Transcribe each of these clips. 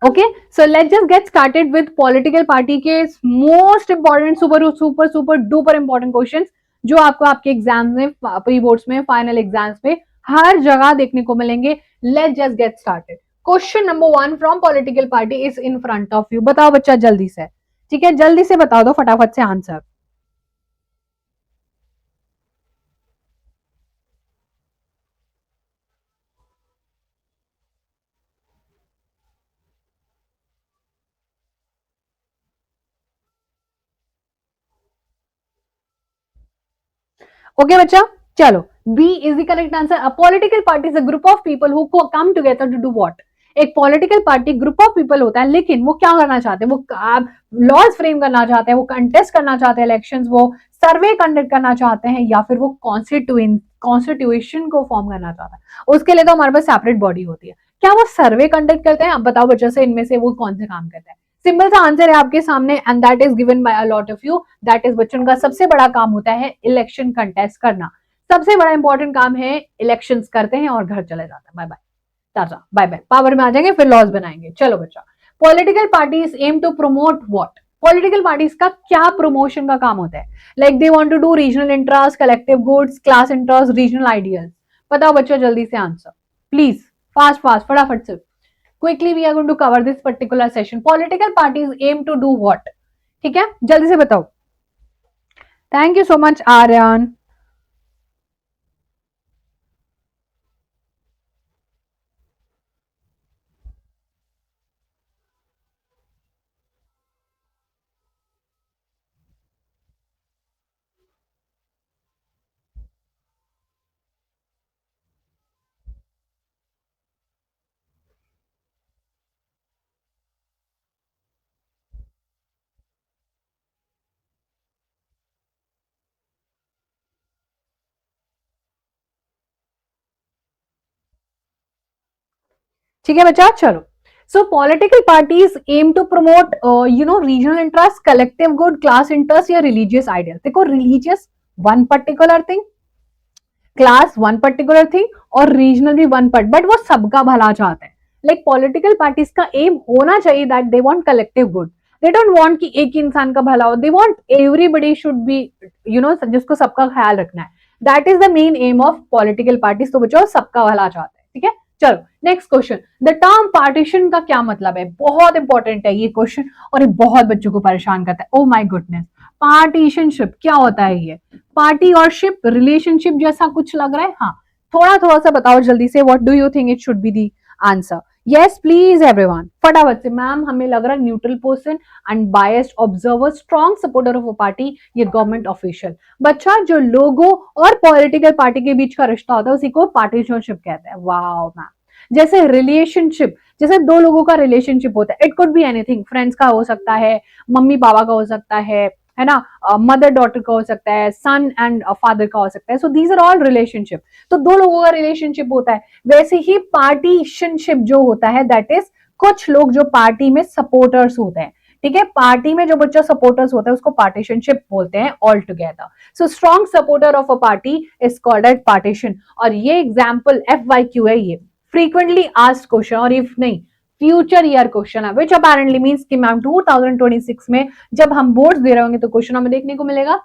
Okay, so let's just get started with political party के most important super duper important questions जो आपको आपके exam में, pre boards में, फाइनल एग्जाम्स में हर जगह देखने को मिलेंगे. Let's just get started. Question number 1 from political party is in front of you. बताओ बच्चा जल्दी से. ठीक है, जल्दी से बता दो फटाफट से आंसर. ओके बच्चा, चलो. B is the correct answer. A political party is a group of people who come together to do what. एक political party group of people होता है, लेकिन वो क्या करना चाहते हैं, वो लॉज फ्रेम करना चाहते हैं, वो कंटेस्ट करना चाहते हैं इलेक्शंस, वो सर्वे कंडक्ट करना चाहते हैं, या फिर वो कॉन्स्टिट्यूशन को फॉर्म करना चाहता है. उसके लिए तो हमारे पास सेपरेट बॉडी होती है. क्या वो सर्वे कंडक्ट करते हैं? अब बताओ बच्चों से इनमें से वो कौन से काम करते हैं. सिंपल सा आंसर है आपके सामने and that is given by a lot of you. That is बच्चों का सबसे बड़ा काम होता है इलेक्शन कंटेस्ट करना. सबसे बड़ा इंपॉर्टेंट काम है. इलेक्शंस करते हैं और घर चले जाते हैं. Bye bye tata bye bye. Power में आ जाएंगे फिर लॉज बनाएंगे. चलो बच्चा. Political parties aim to promote what. Political parties का क्या प्रमोशन का काम होता है? Like they want to do regional interest, collective goods, class interest, regional ideals. बताओ बच्चों जल्दी से आंसर प्लीज. फास्ट फास्ट फटाफट से. Quickly we are going to cover this particular session. Political parties aim to do what. ठीक है, जल्दी से बताओ. Thank you so much Aryan. ठीक है बच्चा, चलो. So political parties aim to promote regional interest, collective good, class interest या रिलीजियस आइडियल. देखो, religious one particular thing, class one particular thing, और रीजनल भी वन पर्ट, बट वो सबका भला चाहते हैं. लाइक पॉलिटिकल पार्टीज का एम होना चाहिए that they want collective good. They don't want कि एक इंसान का भला हो. They want everybody should be जिसको सबका ख्याल रखना है. That is the main M of political parties. तो बच्चों सबका भला चाहते हैं. ठीक है, चलो next question. The term partition का क्या मतलब है? बहुत इंपॉर्टेंट है ये क्वेश्चन और ये बहुत बच्चों को परेशान करता है. ओ माय गुडनेस, पार्टीशनशिप क्या होता है? ये पार्टी और शिप, रिलेशनशिप जैसा कुछ लग रहा है. हाँ, थोड़ा थोड़ा सा बताओ जल्दी से. What do you think it should be the answer? Yes please everyone फटाफट से. मैम हमें लग रहा है neutral person, unbiased observer, strong supporter of a party, ये गवर्नमेंट ऑफिशियल. बच्चा, जो लोगो और पॉलिटिकल पार्टी के बीच का रिश्ता होता है उसी को पार्टीशनशिप कहते हैं. Wow ma'am. जैसे रिलेशनशिप, जैसे दो लोगों का रिलेशनशिप होता है, it could be anything. Friends का हो सकता है, मम्मी पापा का हो सकता है ना, मदर डॉटर का हो सकता है, सन एंड फादर का हो सकता है. So these are all relationship. तो दो लोगों का रिलेशनशिप होता है. वैसे ही पार्टीशनशिप जो होता है दैट इज कुछ लोग जो पार्टी में सपोर्टर्स होते हैं. ठीक है, पार्टी में जो बच्चा सपोर्टर्स होता है उसको पार्टीशनशिप बोलते हैं all together. So strong supporter of a party is called eight partition. और ये एग्जाम्पल FYQ है, ये फ्रीक्वेंटली आस्क्ड क्वेश्चन, और इफ नहीं फ्यूचर ईयर क्वेश्चन है, विच अपेरेंटली मीन्स कि मैम 2026 में जब हम बोर्ड्स दे रहे होंगे तो क्वेश्चन हमें देखने को मिलेगा.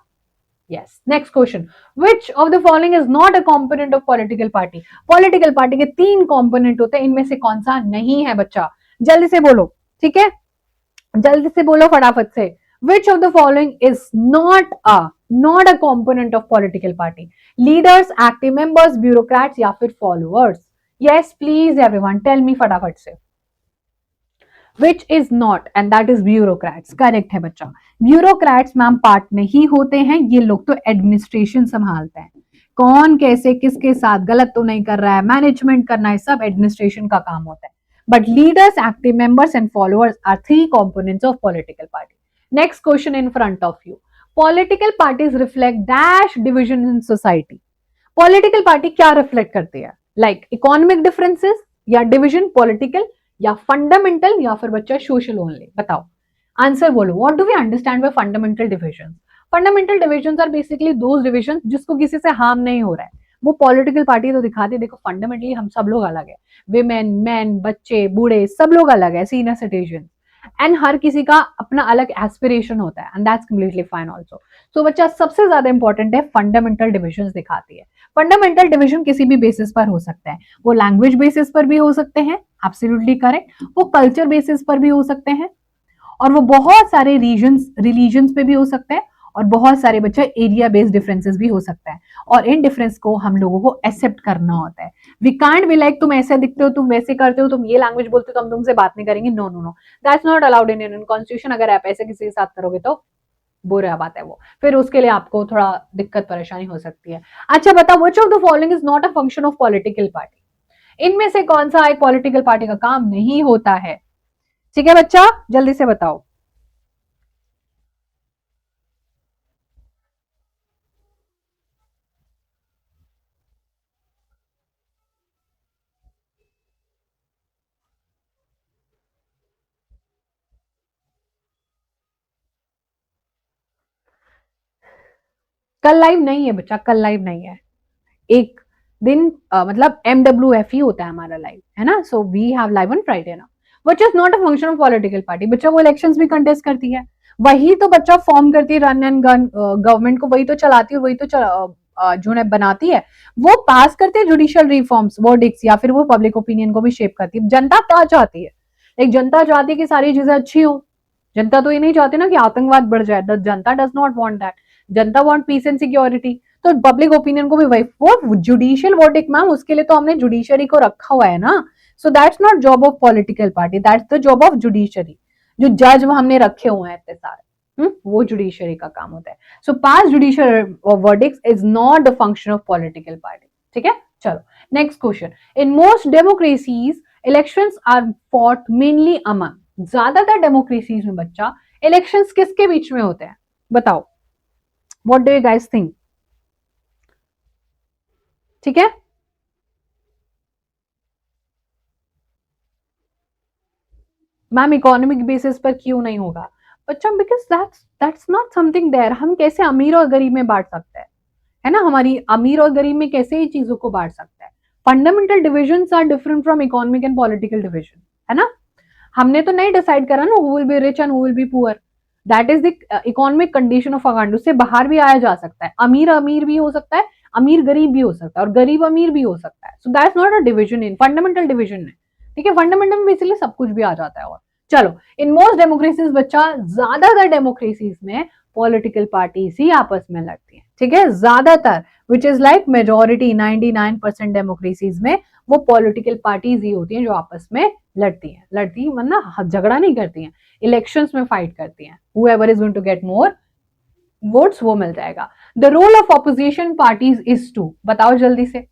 Yes, next question. Which of the following is not a component of political party. Political party के 3 कॉम्पोनेंट होते हैं, इनमें से कौन सा नहीं है बच्चा? जल्दी से बोलो. ठीक है, जल्दी से बोलो फटाफट से. Which of the following is not a component of political party? Leaders, active members, bureaucrats या फिर followers? Yes please everyone tell me फटाफट से. Which is not, and that is bureaucrats. Correct है बच्चा. ब्यूरोक्रेट्स मैम पार्ट नहीं होते हैं. ये लोग तो एडमिनिस्ट्रेशन संभालते हैं. कौन कैसे किसके साथ गलत तो नहीं कर रहा है, मैनेजमेंट करना है, सब एडमिनिस्ट्रेशन का काम होता है. But leaders, active members, and followers are 3 components of political party. Next question in front of you. Political parties reflect dash division in society. Political party क्या reflect करती है? Like economic differences या division political या fundamental या फिर बच्चा social only? बताओ answer बोलो. What do we understand by fundamental divisions? Fundamental divisions are basically those divisions जिसको किसी से harm नहीं हो रहा है. वो पॉलिटिकल पार्टी तो दिखाती है देखो फंडामेंटली हम सब लोग अलग है, विमेन, मैन, बच्चे, बूढ़े, सब लोग अलग है, सीनियर सिटीजन, एंड हर किसी का अपना अलग एस्पिरेशन होता है, and that's completely fine also. So बच्चा सबसे ज्यादा इंपॉर्टेंट है फंडामेंटल डिविजन दिखाती है। फंडामेंटल डिविजन किसी भी बेसिस पर हो सकता है, वो लैंग्वेज बेसिस पर भी हो सकते हैं, एब्सोल्युटली करेक्ट, वो कल्चर बेसिस पर भी हो सकते हैं, और वो बहुत सारे रीजन्स रिलीजन्स पे भी हो सकते हैं, और बहुत सारे बच्चे एरिया बेस्ड डिफरेंसेस भी हो सकता है, और इन डिफरेंस को हम लोगों को एक्सेप्ट करना होता है। वी कांट बी लाइक तुम ऐसे दिखते हो, तुम वैसे करते हो, तुम ये लैंग्वेज बोलते हो तो हम तुमसे बात नहीं करेंगे, no no no, that's not allowed in Indian constitution. अगर आप ऐसे किसी के साथ करोगे तो बुरा बात है वो, फिर उसके लिए आपको थोड़ा दिक्कत परेशानी हो सकती है। अच्छा बताओ, which of the following is not a function of political party? इनमें से कौन सा एक पॉलिटिकल पार्टी का काम नहीं होता है? ठीक है बच्चा, जल्दी से बताओ। कल लाइव नहीं है बच्चा, कल लाइव नहीं है। एक दिन मतलब MWF ही होता है हमारा लाइव, है ना। So we have live on Friday ना, which is not a function of political party. बच्चा वो इलेक्शंस भी कंटेस्ट करती है, वही तो बच्चा फॉर्म करती है, रन एंड गन गवर्नमेंट को वही तो चलाती है, वही तो जो है बनाती है, वो पास करती है जुडिशियल रिफॉर्म्स, वर्डिक्स, या फिर वो पब्लिक ओपिनियन को भी शेप करती है। जनता क्या चाहती है? एक जनता चाहती है कि सारी चीजें अच्छी हो। जनता तो ये नहीं चाहती ना कि आतंकवाद बढ़ जाए, जनता does not want that. Janata want piece and security. तो पब्लिक ओपिनियन को भी वही, वो जुडिशियल वर्डिक्ट मैम, उसके लिए तो हमने जुडिशरी को रखा हुआ है ना। So that's not job of political party, that's the job of judiciary. जो जज हमने रखे हुए हैं इतने सारे, वो जुडिशरी का काम होता है। So pass judicial verdicts is not the function of political party. ठीक है, चलो next question. In most democracies elections are fought mainly among. ज्यादातर डेमोक्रेसीज में बच्चा इलेक्शंस किसके बीच में होते हैं? बताओ, what do you guys think? ठीक है, मैम इकोनॉमिक बेसिस पर क्यों नहीं होगा? बच्चा because that's not something there. हम कैसे अमीर और गरीब में बांट सकते हैं, है ना। हमारी अमीर और गरीब में कैसे ही चीजों को बांट सकता है? Fundamental division are different from economic and political division, है ना। हमने तो नहीं डिसाइड करा ना who will be rich and who will be poor. That is the economic condition of a country. उससे बाहर भी आया जा सकता है, अमीर अमीर भी हो सकता है, अमीर गरीब भी हो सकता है, और गरीब अमीर भी हो सकता है। So that's not a division in fundamental division है। ठीक है, फंडामेंटल में बेसिकली सब कुछ भी आ जाता है। और चलो, इन मोस्ट डेमोक्रेसीज बच्चा, ज्यादातर डेमोक्रेसीज में पॉलिटिकल पार्टीज ही आपस में लड़ती है। ठीक है, ज्यादातर, which is like majority, 99% democracies में वो पॉलिटिकल पार्टीज ही होती हैं जो आपस में लड़ती हैं वरना झगड़ा नहीं करती हैं, इलेक्शंस में फाइट करती हैं। whoever is going to get more votes वो मिल जाएगा। The role of opposition parties is to, बताओ जल्दी से।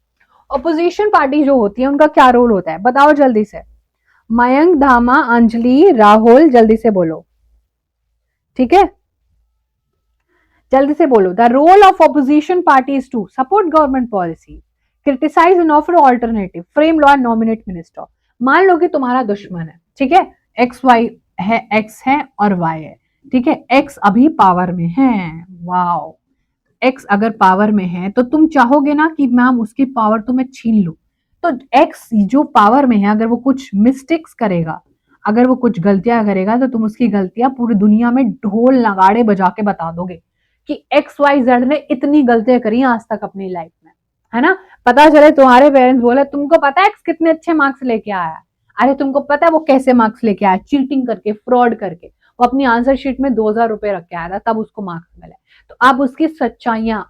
ऑपोजिशन पार्टी जो होती है उनका क्या रोल होता है? बताओ जल्दी से। मयंक, धामा, अंजलि, राहुल, जल्दी से बोलो। ठीक है, जल्दी से बोलो। The role of opposition party is to support government policy, criticise and offer alternative, frame law and nominate minister. मान लो कि तुम्हारा दुश्मन है, ठीक है, एक्स वाई है, एक्स है और वाई है। ठीक है, एक्स अभी पावर में है, वाओ। एक्स अगर पावर में है तो तुम चाहोगे ना कि मैम उसकी पावर तो मैं छीन लूं। तो एक्स जो पावर में है, अगर वो कुछ मिस्टेक्स करेगा, अगर वो कुछ गलतियां करेगा, तो तुम उसकी गलतियां पूरी दुनिया में ढोल नगाड़े बजा के बता दोगे कि XYZ ने इतनी गलतियां करी आज तक अपनी लाइफ में, है ना। पता चले तुम्हारे पेरेंट्स बोले तुमको पता है एक्स कितने अच्छे मार्क्स लेके आया है, अरे तुमको पता है वो कैसे मार्क्स लेके आया, चीटिंग करके, फ्रॉड करके, वो अपनी आंसर शीट में 2,000 रुपए रख के आया था, तब उसको मार्क्स मिले। तो आप उसकी सच्चाइयां,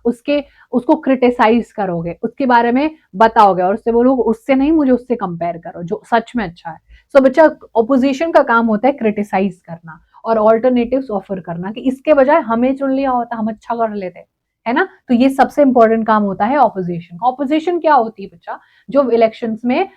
उसको क्रिटिसाइज करोगे, उसके बारे में बताओगे, और उससे बोलोगे उससे नहीं, मुझे उससे कंपेयर करो जो सच में अच्छा है। सो बच्चा, ऑपोजिशन का काम होता है क्रिटिसाइज करना और ऑल्टरनेटिव्स ऑफर करना, कि इसके बजाय हमें चुन लिया होता, हम अच्छा कर लेते, है ना। तो ये सबसे इंपॉर्टेंट काम होता है ऑपोजिशन का। ऑपोजिशन क्या होती है बच्चा? जो इलेक्शंस में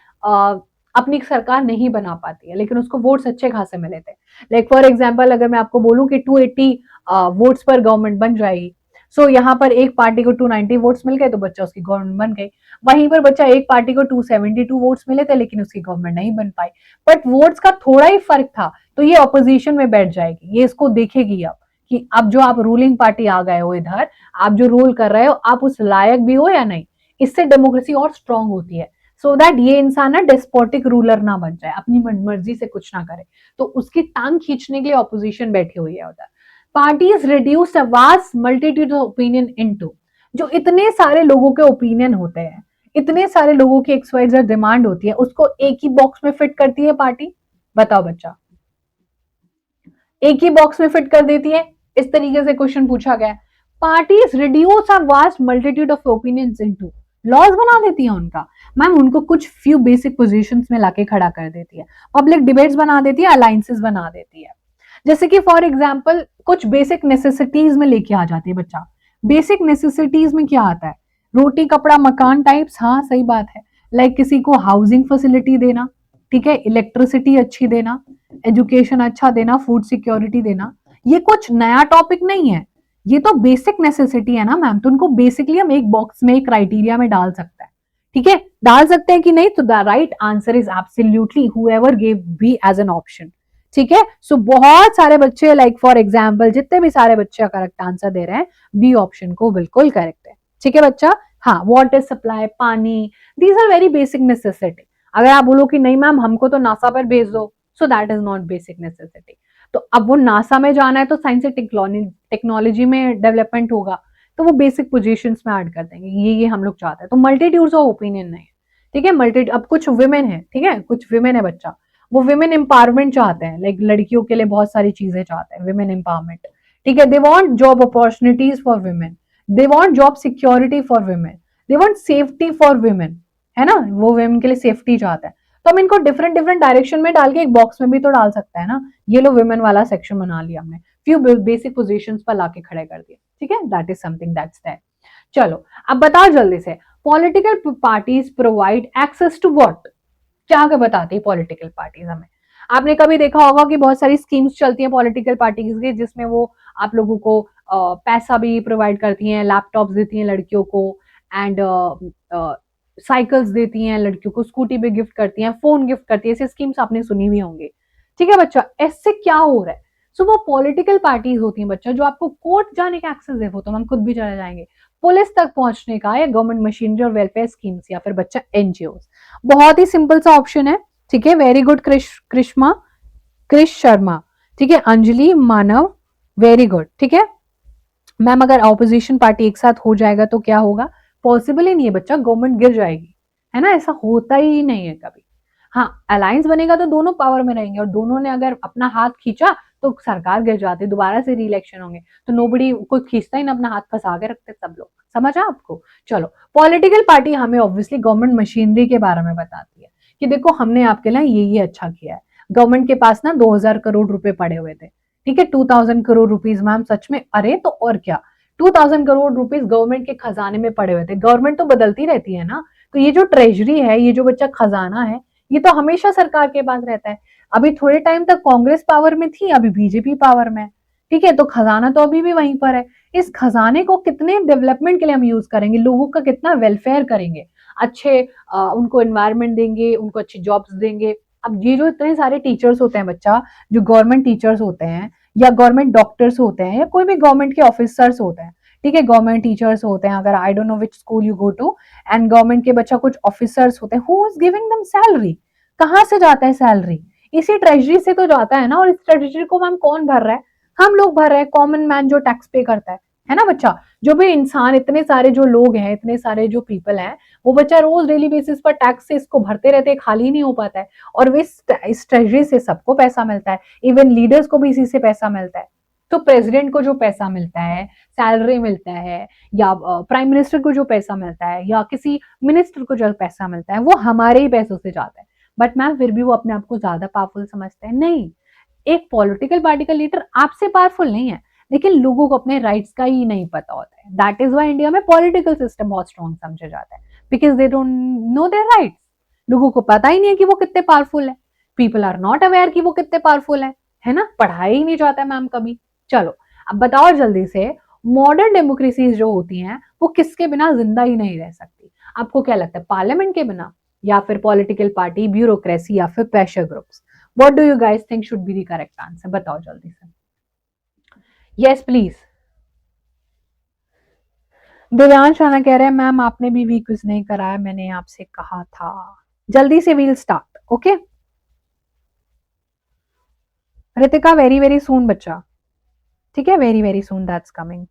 अपनी सरकार नहीं बना पाती है, लेकिन उसको वोट्स अच्छे खासे मिले थे। लाइक फॉर एग्जाम्पल, अगर मैं आपको बोलूं कि 280 वोट्स पर गवर्नमेंट बन जाएगी, सो यहाँ पर एक पार्टी को 290 वोट्स मिल गए तो बच्चा उसकी गवर्नमेंट बन गई। वहीं पर बच्चा एक पार्टी को 272 वोट्स मिले थे, लेकिन उसकी गवर्नमेंट नहीं बन पाई, बट वोट्स का थोड़ा ही फर्क था, तो ये ऑपोजिशन में बैठ जाएगी, ये इसको देखेगी अब कि अब जो आप रूलिंग पार्टी आ गए हो इधर, आप जो रूल कर रहे हो, आप उस लायक भी हो या नहीं। इससे डेमोक्रेसी और स्ट्रांग होती है, सो दैट ये इंसान ना डेस्पोटिक रूलर ना बन जाए, अपनी मर्जी से कुछ ना करे, तो उसकी टांग खींचने के लिए ऑपोजिशन बैठी हुई है उधर। Parties reduce a vast multitude of opinion into, जो इतने सारे लोगों के ओपिनियन होते हैं, इतने सारे लोगों की एक्सवाइजेड डिमांड होती है, उसको एक ही बॉक्स में फिट करती है पार्टी। बताओ बच्चा, एक ही बॉक्स में फिट कर देती है। इस तरीके से क्वेश्चन पूछा गया। Parties reduce a vast multitude of opinions into, laws बना देती है उनका। मैम उनको कुछ फ्यू बेसिक पोजीशंस में लाके खड़ा कर देती है, पब्लिक डिबेट्स बना देती है, अलायंसेस बना देती है। जैसे कि फॉर एग्जाम्पल कुछ बेसिक नेसेसिटीज में लेके आ जाती है बच्चा। बेसिक नेसेसिटीज में क्या आता है? रोटी कपड़ा मकान टाइप्स, हाँ सही बात है। लाइक किसी को हाउसिंग फैसिलिटी देना, ठीक है, इलेक्ट्रिसिटी अच्छी देना, एजुकेशन अच्छा देना, फूड सिक्योरिटी देना। ये कुछ नया टॉपिक नहीं है, ये तो बेसिक नेसेसिटी है ना मैम, तो उनको बेसिकली हम एक बॉक्स में, एक क्राइटेरिया में डाल सकते हैं। ठीक है, डाल सकते हैं कि नहीं? तो the right answer is absolutely whoever gave B as an option. ठीक है, सो बहुत सारे बच्चे, लाइक फॉर एग्जाम्पल जितने भी सारे बच्चे करेक्ट आंसर दे रहे हैं, बी ऑप्शन को बिल्कुल करेक्ट है। ठीक है बच्चा, हाँ, वाटर सप्लाई, पानी, these are very basic necessity. अगर आप बोलो कि नहीं मैम हमको तो नासा पर भेज दो, so that is not basic necessity. तो अब वो नासा में जाना है तो साइंस एंड टेक्नोलॉजी में डेवलपमेंट होगा, तो वो बेसिक पोजीशंस में ऐड कर देंगे, ये हम लोग चाहते हैं। तो मल्टीट्यूड्स ऑफ ओपिनियन नहीं है। ठीक है, मल्टी अब कुछ विमेन है, ठीक है, कुछ विमेन है बच्चा, वो विमेन एम्पावरमेंट चाहते हैं, लाइक लड़कियों के लिए बहुत सारी चीजें चाहते हैं, विमेन एम्पावरमेंट। ठीक है, they want job opportunities for women, they want job security for women, they want safety for women, है ना, वो विमेन के लिए सेफ्टी चाहते हैं। तो हम इनको डिफरेंट डिफरेंट डायरेक्शन में डाल के एक बॉक्स में भी तो डाल सकते हैं ना। ये लो विमेन वाला सेक्शन बना लिया हमने, फ्यू बेसिक पोजीशंस पर लाके खड़े कर दिए। ठीक है, that is something that's that. चलो अब बताओ जल्दी से, political parties provide access to what? क्या क्या बताती है पॉलिटिकल पार्टीज हमें? आपने कभी देखा होगा कि बहुत सारी स्कीम्स चलती हैं पॉलिटिकल पार्टीज की, जिसमें वो आप लोगों को पैसा भी प्रोवाइड करती हैं, लैपटॉप्स देती हैं लड़कियों को, एंड साइकिल्स देती हैं लड़कियों को, स्कूटी भी गिफ्ट करती हैं, फोन गिफ्ट करती है, ऐसी स्कीम्स आपने सुनी हुई होंगी। ठीक है बच्चा, इससे क्या हो रहा है? सो वो पॉलिटिकल पार्टीज होती हैं बच्चा, जो आपको कोर्ट जाने का एक्सेस है, वो तो हम खुद भी चले जाएंगे, पुलिस तक पहुंचने का, या गवर्नमेंट मशीनरी और वेलफेयर स्कीम्स, या फिर बच्चा एनजीओ। बहुत ही सिंपल सा ऑप्शन है। ठीक है, वेरी गुड कृष्मा, कृष शर्मा। ठीक है, अंजलि, मानव, वेरी गुड। ठीक है मैम, अगर ऑपोजिशन पार्टी एक साथ हो जाएगा तो क्या होगा? पॉसिबल ही नहीं है बच्चा, गवर्नमेंट गिर जाएगी, है ना, ऐसा होता ही नहीं है कभी। हाँ, अलायंस बनेगा तो दोनों पावर में रहेंगे, और दोनों ने अगर अपना हाथ खींचा तो सरकार गिर जाती, दोबारा से री-इलेक्शन होंगे, तो नोबडी कोई खींचता ही ना, अपना हाथ फंसा के रखते सब लोग। समझ आ आपको? चलो, पॉलिटिकल पार्टी हमें ऑब्वियसली गवर्नमेंट मशीनरी के बारे में बताती है कि देखो हमने आपके लिए ये अच्छा किया है। गवर्नमेंट के पास ना 2000 करोड़ रुपए पड़े हुए थे। ठीक है, 2000 करोड़ रुपीज मैम, सच में? अरे तो और क्या, 2000 करोड़ रुपीज गवर्नमेंट के खजाने में पड़े हुए थे। गवर्नमेंट तो बदलती रहती है ना, तो ये जो ट्रेजरी है, ये जो बच्चा खजाना है, ये तो हमेशा सरकार के पास रहता है। अभी थोड़े टाइम तक कांग्रेस पावर में थी, अभी बीजेपी पावर में। ठीक है, तो खजाना तो अभी भी वहीं पर है। इस खजाने को कितने डेवलपमेंट के लिए हम यूज करेंगे, लोगों का कितना वेलफेयर करेंगे, अच्छे उनको एनवायरमेंट देंगे, उनको अच्छी जॉब्स देंगे। अब ये जो इतने सारे टीचर्स होते हैं बच्चा, जो गवर्नमेंट टीचर्स होते हैं, या गवर्नमेंट डॉक्टर्स होते हैं, या कोई भी गवर्नमेंट के ऑफिसर्स होते हैं, ठीक है, गवर्नमेंट टीचर्स होते हैं, अगर I don't know which school you go to, and government के बच्चा कुछ ऑफिसर्स होते हैं, who is giving them salary? कहाँ से जाता है सैलरी? इसी ट्रेजरी से तो जाता है ना। और इस ट्रेजरी को मैम कौन भर रहा है? हम लोग भर रहे हैं, कॉमन मैन जो टैक्स पे करता है ना बच्चा? जो भी इंसान, इतने सारे जो लोग हैं, इतने सारे जो पीपल हैं, वो बच्चा रोज डेली बेसिस पर टैक्स से इसको भरते रहते हैं, खाली नहीं हो पाता है। और इस ट्रेजरी से सबको पैसा मिलता है, इवन लीडर्स को भी इसी से पैसा मिलता है। तो प्रेसिडेंट को जो पैसा मिलता है, सैलरी मिलता है, या प्राइम मिनिस्टर को जो पैसा मिलता है, या किसी मिनिस्टर को जो पैसा मिलता है, वो हमारे ही पैसों से जाता है। बट मैम फिर भी वो अपने आप को ज्यादा पावरफुल समझते हैं। नहीं, एक पॉलिटिकल पार्टी का लीडर आपसे पावरफुल नहीं है, लेकिन लोगों को अपने राइट्स का ही नहीं पता होता है। दैट इज वाई इंडिया में पॉलिटिकल सिस्टम बहुत स्ट्रॉन्ग समझा जाता है, because they don't know their rights. लोगों को पता ही नहीं है कि वो कितने पावरफुल है। पीपल आर नॉट अवेयर कि वो कितने पावरफुल है ना, पढ़ाया ही नहीं जाता है मैम कभी। चलो अब बताओ जल्दी से, मॉडर्न डेमोक्रेसीज जो होती हैं वो किसके बिना जिंदा ही नहीं रह सकती? आपको क्या लगता है, पार्लियामेंट के बिना, या फिर पॉलिटिकल पार्टी, ब्यूरोक्रेसी, या फिर pressure groups? What do you guys think should be the correct answer? बताओ जल्दी से। Yes please. दिव्यांश राणा कह रहे हैं मैम आपने भी क्विज नहीं कराया, मैंने आपसे कहा था। जल्दी से we'll start, okay. Ritika very very soon बच्चा, ठीक है, very very soon that's coming.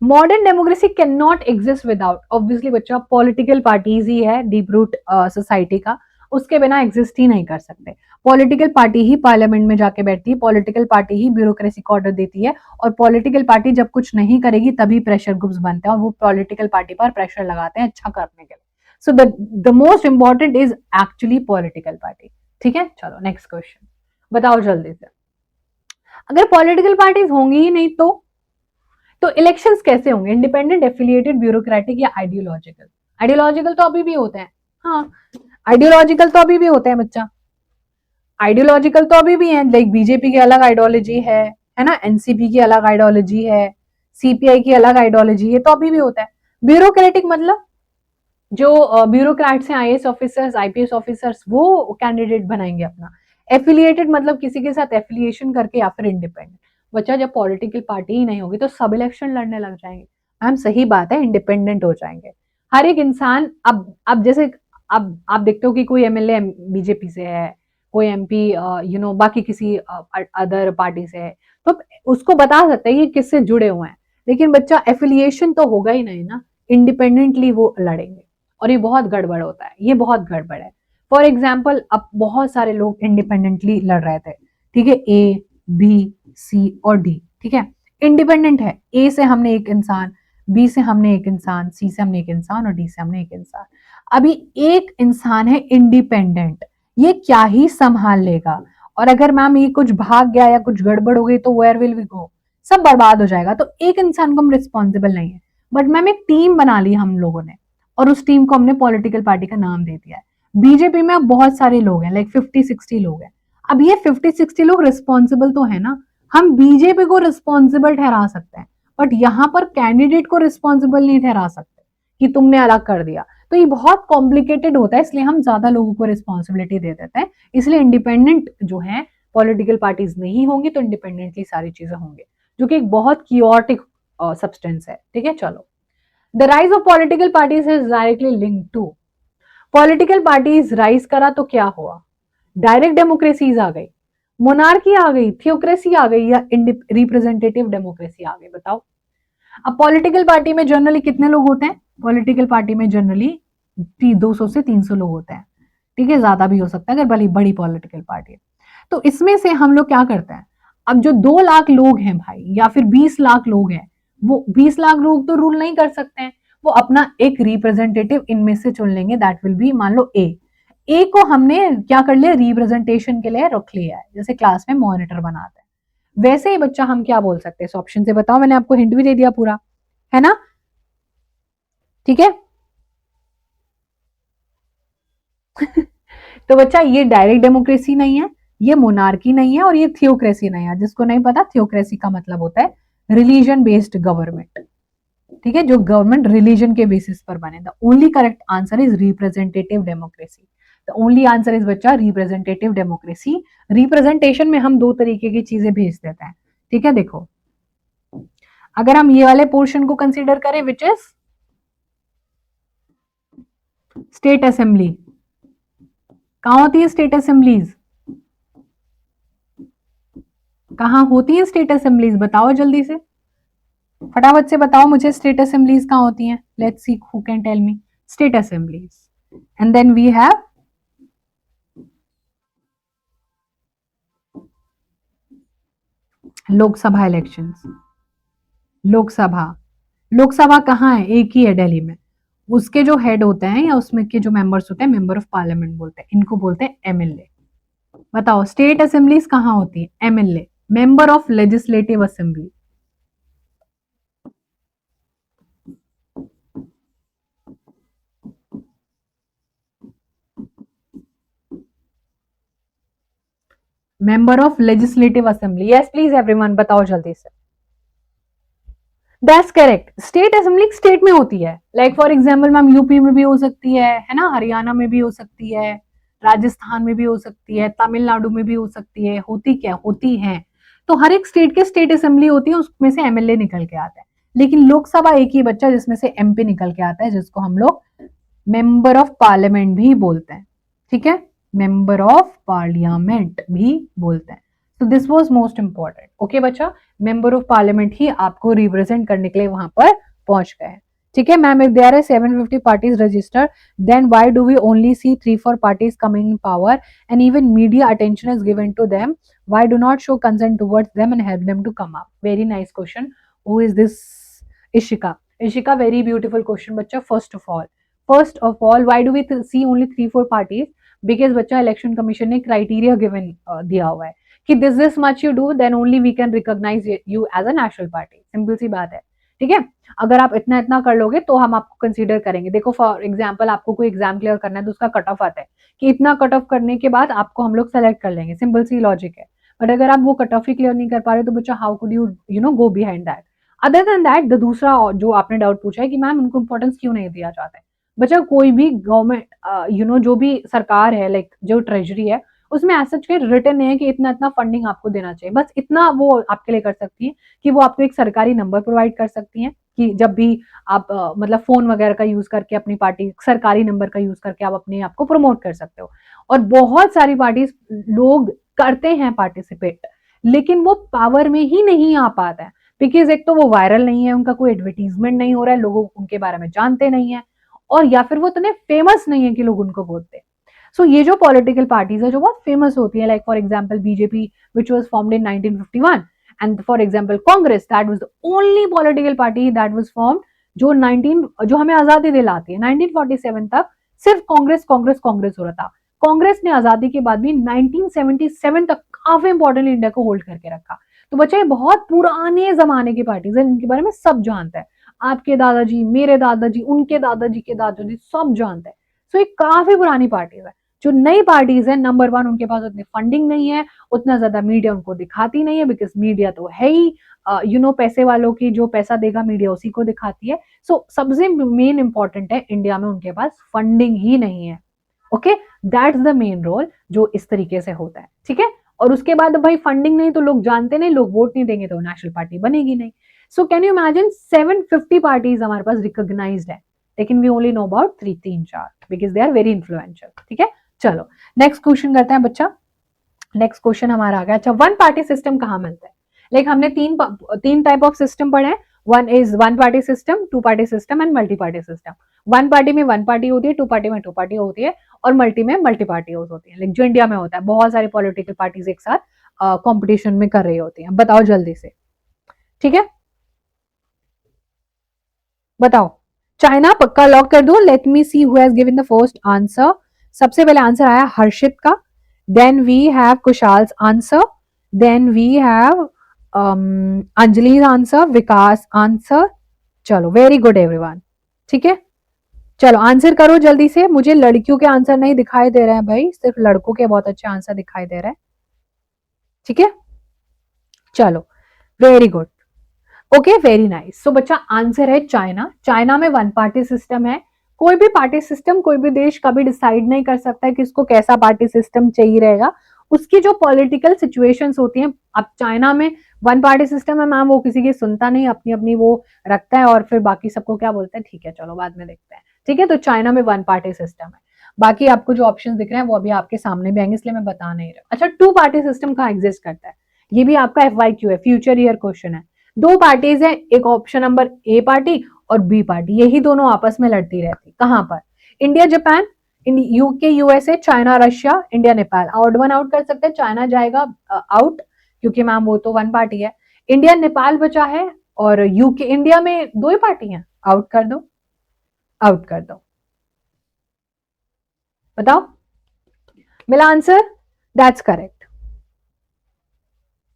Modern democracy can not exist without, obviously बच्चा पॉलिटिकल पार्टीज ही है डीप रूट सोसाइटी का, उसके बिना एग्जिस्ट ही नहीं कर सकते। पॉलिटिकल पार्टी ही पार्लियामेंट में जाके बैठती है, पॉलिटिकल पार्टी ही ब्यूरोक्रेसी को ऑर्डर देती है, और पॉलिटिकल पार्टी जब कुछ नहीं करेगी तभी प्रेशर ग्रुप्स बनते हैं और वो पॉलिटिकल पार्टी पर प्रेशर लगाते हैं अच्छा करने के लिए। So the most important is actually political party, ठीक है। चलो नेक्स्ट क्वेश्चन बताओ जल्दी से। अगर पॉलिटिकल पार्टीज होंगी ही नहीं तो इलेक्शंस कैसे होंगे? इंडिपेंडेंट, एफिलिएटेड, ब्यूरोक्रेटिक या आइडियोलॉजिकल? आइडियोलॉजिकल तो अभी भी होते हैं, हाँ आइडियोलॉजिकल तो अभी भी होते हैं बच्चा, आइडियोलॉजिकल तो अभी भी है। लाइक बीजेपी की अलग आइडियोलॉजी है ना, एनसीपी की अलग आइडियोलॉजी है, सीपीआई की अलग आइडियोलॉजी है, तो अभी भी होता है। ब्यूरोक्रेटिक मतलब जो ब्यूरोक्रेट्स हैं, आईएएस ऑफिसर्स, आईपीएस ऑफिसर्स, वो कैंडिडेट बनाएंगे अपना। एफिलिएटेड मतलब किसी के साथ एफिलिएशन करके, या फिर इंडिपेंडेंट। बच्चा जब पॉलिटिकल पार्टी ही नहीं होगी तो सब इलेक्शन लड़ने लग जाएंगे। मैम सही बात है, इंडिपेंडेंट हो जाएंगे हर एक इंसान। अब जैसे अब आप देखते हो कि कोई एमएलए बीजेपी से है, कोई एमपी बाकी किसी अदर पार्टी से है, तो उसको बता सकते हैं कि किससे जुड़े हुए हैं। लेकिन बच्चा एफिलिएशन तो होगा ही नहीं ना, इंडिपेंडेंटली वो लड़ेंगे, और ये बहुत गड़बड़ होता है, ये बहुत गड़बड़ है। फॉर एग्जाम्पल अब बहुत सारे लोग इंडिपेंडेंटली लड़ रहे थे, ठीक है, ए बी सी और डी, ठीक है, इंडिपेंडेंट है। ए से हमने एक इंसान, बी से हमने एक इंसान, सी से हमने एक इंसान और डी से हमने एक इंसान। अभी एक इंसान है इंडिपेंडेंट, ये क्या ही संभाल लेगा, और अगर मैम ये कुछ भाग गया या कुछ गड़बड़ हो गई तो वेयर विल वी गो, सब बर्बाद हो जाएगा। तो एक इंसान को हम रिस्पॉन्सिबल नहीं है, बट मैम एक टीम बना ली हम लोगों ने, और उस टीम को हमने पॉलिटिकल पार्टी का नाम दे दिया है। बीजेपी में अब बहुत सारे लोग हैं, लाइक 50-60 लोग हैं। अब ये 50-60 लोग रिस्पॉन्सिबल तो है ना, हम बीजेपी को रिस्पॉन्सिबल ठहरा सकते हैं, बट यहाँ पर कैंडिडेट को रिस्पॉन्सिबल नहीं ठहरा सकते कि तुमने अलग कर दिया। तो ये बहुत कॉम्प्लिकेटेड होता है, इसलिए हम ज्यादा लोगों को रिस्पॉन्सिबिलिटी दे देते हैं। इसलिए इंडिपेंडेंट जो है पॉलिटिकल पार्टीज नहीं होंगी तो इंडिपेंडेंटली सारी चीजें होंगी, जो कि एक बहुत कियोटिक सब्सटेंस है, ठीक है। चलो, the rise of political parties is directly linked to, political parties rise करा तो क्या हुआ? डायरेक्ट डेमोक्रेसीज आ गई, मोनार्की आ गई, थियोक्रेसी आ गई, या रिप्रेजेंटेटिव डेमोक्रेसी आ गई? बताओ। अब पॉलिटिकल पार्टी में जनरली कितने लोग होते हैं? पॉलिटिकल पार्टी में जनरली 200 से 300 लोग होते हैं, ठीक है, ज्यादा भी हो सकता है अगर बड़ी बड़ी पॉलिटिकल पार्टी है। तो इसमें से हम लोग क्या करते हैं, अब जो 2 लाख लोग हैं भाई, या फिर 20 लाख लोग हैं, वो 20 लाख लोग तो रूल नहीं कर सकते हैं, वो अपना एक रिप्रेजेंटेटिव इनमें से चुन लेंगे, दैट विल बी मान लो ए को हमने क्या कर लिया, रिप्रेजेंटेशन के लिए रख लिया है, जैसे क्लास में मॉनिटर बनाते हैं। वैसे ही बच्चा हम क्या बोल सकते हैं, इस ऑप्शन से बताओ, मैंने आपको हिंट भी दे दिया पूरा, है ना, ठीक है। तो बच्चा ये डायरेक्ट डेमोक्रेसी नहीं है, ये मोनार्की नहीं है, और ये थियोक्रेसी नहीं है। जिसको नहीं पता, थियोक्रेसी का मतलब होता है रिलीजन बेस्ड गवर्नमेंट, ठीक है, जो गवर्नमेंट रिलीजन के बेसिस पर बने। The only correct answer is representative democracy. The only answer is बच्चा रिप्रेजेंटेटिव डेमोक्रेसी। रिप्रेजेंटेशन में हम 2 तरीके की चीजें भेज देते हैं, ठीक है। देखो, अगर हम ये वाले पोर्शन को कंसीडर करें, विच इज स्टेट असेंबली, कहां होती है स्टेट असेंबलीज? कहां होती है स्टेट असेंबलीज? बताओ जल्दी से, फटाफट से बताओ मुझे, स्टेट असेंबलीज कहां होती हैं? Let's see who can tell me state assemblies. And then we have Lok Sabha elections. Lok Sabha, Lok Sabha कहाँ है? एक ही है, दिल्ली में। उसके जो हेड होते हैं या उसमें के जो मेंबर्स होते हैं, मेंबर ऑफ पार्लियामेंट बोलते हैं, इनको बोलते हैं एमएलए। बताओ स्टेट असेंबलीज कहाँ होती है? MLA, member of legislative assembly. Member of legislative assembly, yes please everyone, बताओ जल्दी से। That's correct, state assembly state में होती है, like for example ma'am UP में भी हो सकती है ना, हरियाणा में भी हो सकती है, राजस्थान में भी हो सकती है, तमिलनाडु में भी हो सकती है, होती क्या होती है। तो हर एक स्टेट के स्टेट असेंबली होती है, उसमें से एमएलए निकल के आते हैं। लेकिन लोकसभा एक ही बच्चा जिसमें से एमपी निकल के आता है, जिसको हम लोग मेंबर ऑफ पार्लियामेंट भी बोलते हैं, ठीक है, मेंबर ऑफ पार्लियामेंट भी बोलते हैं। तो this was most important. Okay बच्चा, मेंबर ऑफ पार्लियामेंट ही आपको रिप्रेजेंट करने के लिए वहां पर पहुंच गए हैं, ठीक है ma'am. If there are 750 parties registered, then why do we only see 3-4 parties coming in power and even media attention is given to them? Why do not show consent towards them and help them to come up? Very nice question. Who is this? Ishika. Ishika, very beautiful question, बच्चा. First of all, why do we see only 3-4 parties? Because बच्चा election commission ने criteria given दिया हुआ है कि this much you do, then only we can recognize you as a national party. Simple सी बात है, ठीक है। अगर आप इतना इतना कर लोगे तो हम आपको कंसीडर करेंगे। देखो फॉर एग्जाम्पल, आपको कोई एग्जाम क्लियर करना है तो उसका कट ऑफ आता है कि इतना कट ऑफ करने के बाद आपको हम लोग सेलेक्ट कर लेंगे, सिंपल सी लॉजिक है। बट अगर आप वो कट ऑफ ही क्लियर नहीं कर पा रहे तो बच्चा how could you know go behind that. Other than that, the दूसरा जो आपने डाउट पूछा है कि मैम उनको इंपॉर्टेंस क्यों नहीं दिया जाता है, बच्चा कोई भी गवर्नमेंट जो भी सरकार है, लाइक जो ट्रेजरी है, उसमें ऐसा रिटर्न नहीं है कि इतना इतना फंडिंग आपको देना चाहिए। बस इतना वो आपके लिए कर सकती है कि वो आपको एक सरकारी नंबर प्रोवाइड कर सकती है कि जब भी आप मतलब फोन वगैरह का यूज करके अपनी पार्टी सरकारी नंबर का यूज करके आप अपने आप को प्रमोट कर सकते हो। और बहुत सारी पार्टीज लोग करते हैं पार्टिसिपेट, लेकिन वो पावर में ही नहीं आ पाता है बिकॉज एक तो वो वायरल नहीं है, उनका कोई एडवर्टीजमेंट नहीं हो रहा है, लोग उनके बारे में जानते नहीं है, और या फिर वो इतने फेमस नहीं है कि लोग उनको बोलते हैं। सो ये जो पॉलिटिकल पार्टीज है जो बहुत फेमस होती है, like for example BJP which was formed in 1951, and for example Congress, that was the only political party that was formed जो हमें आजादी दिलाती है। 1947 तक सिर्फ कांग्रेस कांग्रेस कांग्रेस हो रहा था। कांग्रेस ने आजादी के बाद भी 1977 तक काफी इंपॉर्टेंट इंडिया को होल्ड करके रखा। तो बच्चे बहुत पुराने जमाने की पार्टीज है जिनके बारे में सब जानते हैं, आपके दादाजी, मेरे दादाजी, उनके दादाजी के दादाजी सब जानते हैं। सो ये काफी पुरानी पार्टीज है। जो नई पार्टीज है, नंबर वन, उनके पास उतनी फंडिंग नहीं है, उतना ज्यादा मीडिया उनको दिखाती नहीं है, बिकॉज मीडिया तो है ही पैसे वालों की, जो पैसा देगा मीडिया उसी को दिखाती है। सो सबसे मेन इंपॉर्टेंट है, इंडिया में उनके पास फंडिंग ही नहीं है। Okay, that's the main role जो इस तरीके से होता है, ठीक है। और उसके बाद भाई फंडिंग नहीं तो लोग जानते नहीं, लोग वोट नहीं देंगे तो नेशनल पार्टी बनेगी नहीं। So can you imagine 750 parties हमारे पास रिकॉग्नाइज्ड है, लेकिन we only know about 3-4 because they are very influential, ठीक है। चलो नेक्स्ट क्वेश्चन करते हैं बच्चा। नेक्स्ट क्वेश्चन हमारा आ गया, अच्छा वन पार्टी सिस्टम कहाँ मिलता है? लाइक हमने तीन टाइप ऑफ सिस्टम पढ़े हैं। One is one party system, two party system and multi party system. One party में वन पार्टी होती है, टू पार्टी में टू पार्टी होती है, और मल्टी में मल्टी पार्टी होती है। लाइक जो इंडिया में होता है, बहुत सारी पॉलिटिकल पार्टीज एक साथ कॉम्पिटिशन में कर रही होती है। बताओ जल्दी से, ठीक है, बताओ। चाइना पक्का लॉक कर दो। Let me see who has given the first answer. सबसे पहले आंसर आया हर्षित का, then we have Kushal's answer, then we have Anjali answer, Vikas answer. चलो वेरी गुड एवरीवन, ठीक है। चलो आंसर करो जल्दी से। मुझे लड़कियों के आंसर नहीं दिखाई दे रहे हैं भाई, सिर्फ लड़कों के बहुत अच्छे आंसर दिखाई दे रहे हैं, ठीक है। चलो very good, okay very nice. So बच्चा आंसर है चाइना। चाइना में वन पार्टी सिस्टम है। कोई भी पार्टी सिस्टम कोई भी देश कभी डिसाइड नहीं कर सकता है कि इसको कैसा पार्टी सिस्टम चाहिए रहेगा। उसकी जो पॉलिटिकल सिचुएशंस होती हैं, अब चाइना में वन पार्टी सिस्टम है मैम, वो किसी की सुनता नहीं, अपनी अपनी वो रखता है और फिर बाकी सबको क्या बोलता है, ठीक है चलो बाद में देखते हैं, ठीक है। तो चाइना में वन पार्टी सिस्टम है। बाकी आपको जो ऑप्शन दिख रहे हैं वो अभी आपके सामने भी आएंगे, इसलिए मैं बता नहीं रहा। अच्छा, टू पार्टी सिस्टम कहाँ एग्जिस्ट करता है? ये भी आपका FYQ है, फ्यूचर ईयर क्वेश्चन है। दो पार्टीज है, एक ऑप्शन नंबर ए पार्टी और बी पार्टी, यही दोनों आपस में लड़ती रहती। कहां पर? India Japan, UK USA, China Russia, India Nepal. Odd one out कर सकते हैं, चाइना जाएगा आउट क्योंकि मैम वो तो वन पार्टी है। इंडिया नेपाल बचा है, और यूके इंडिया में दो ही पार्टी हैं, आउट कर दो, आउट कर दो। बताओ मिला आंसर? दैट्स करेक्ट,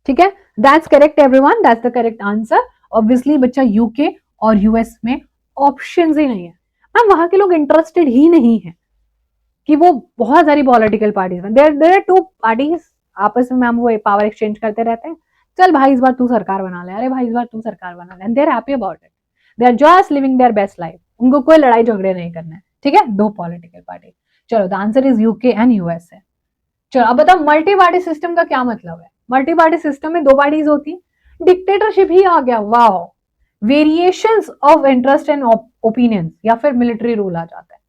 ठीक है, that's correct everyone, that's the correct answer. Obviously बच्चा यूके और यूएस में ऑप्शंस ही नहीं है मैम, वहां के लोग इंटरेस्टेड ही नहीं है कि वो बहुत सारी पॉलिटिकल पार्टीज में, देयर आर टू पार्टीज आपस में मैम वो पावर एक्सचेंज करते रहते हैं। चल भाई इस बार तू सरकार बना ले, अरे भाई इस बार तू सरकार बना ले, and they are happy about it, they are just living their best life. उनको कोई लड़ाई झगड़े नहीं करना है, ठीक है। दो पॉलिटिकल पार्टी। चलो the answer is UK and US है। चलो अब बताओ मल्टी पार्टी सिस्टम का क्या मतलब है? मल्टी पार्टी सिस्टम में दो पार्टीज होती है, डिक्टेटरशिप ही आ गया, वाह। Variations of interest and opinions, या फिर मिलिट्री रूल आ जाता है।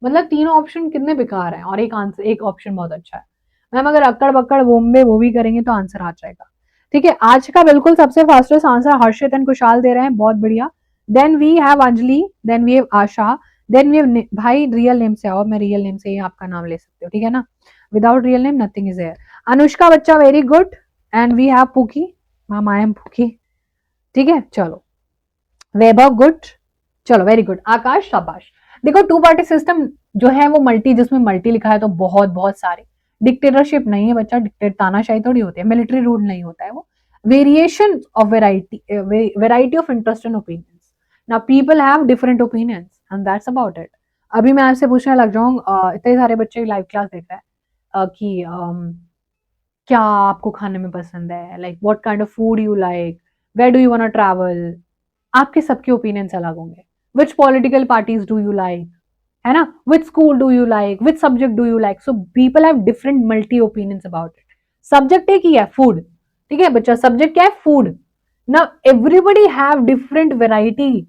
मतलब तीनों ऑप्शन कितने बेकार हैं और एक आंसर, एक ऑप्शन बहुत अच्छा है। मैम अगर अक्कड़ बक्कड़ बोम्बे वो भी करेंगे तो आंसर आ जाएगा। ठीक है, आज का बिल्कुल सबसे fastest answer Harshit and Kushal दे रहे हैं, बहुत बढ़िया। Then we have Anjali, then we have Asha, then we have भाई रियल नेम से आओ, मैं रियल नेम से ही आपका नाम ले सकती हूँ, ठीक है ना, without real name nothing is there. Anushka बच्चा very good, and we have Pookie, ma'am I am Pookie, ठीक है चलो। वैभव गुड, चलो वेरी गुड। आकाश शाबाश। देखो टू पार्टी सिस्टम जो है वो मल्टी, जिसमें मल्टी लिखा है तो बहुत बहुत सारे, डिक्टेटरशिप नहीं है बच्चा, डिक्टेट तानाशाही थोड़ी होती है, मिलिट्री रूल नहीं होता है वो, variation of variety of interest and opinions. Now people have different opinions and that's about it. अभी मैं आपसे पूछने लग जाऊँ, इतने सारे बच्चे लाइव क्लास देख रहे हैं कि क्या आपको खाने में पसंद है, like what kind of food you like, where do you want to travel, आपके सबके ओपिनियंस अलग होंगे। Which political parties do you like, है ना, which school do you like, which subject do you like, so people have different multi opinions about it. Subject एक ही है food, ठीक है बच्चा, सब्जेक्ट क्या है फूड। ना everybody have different variety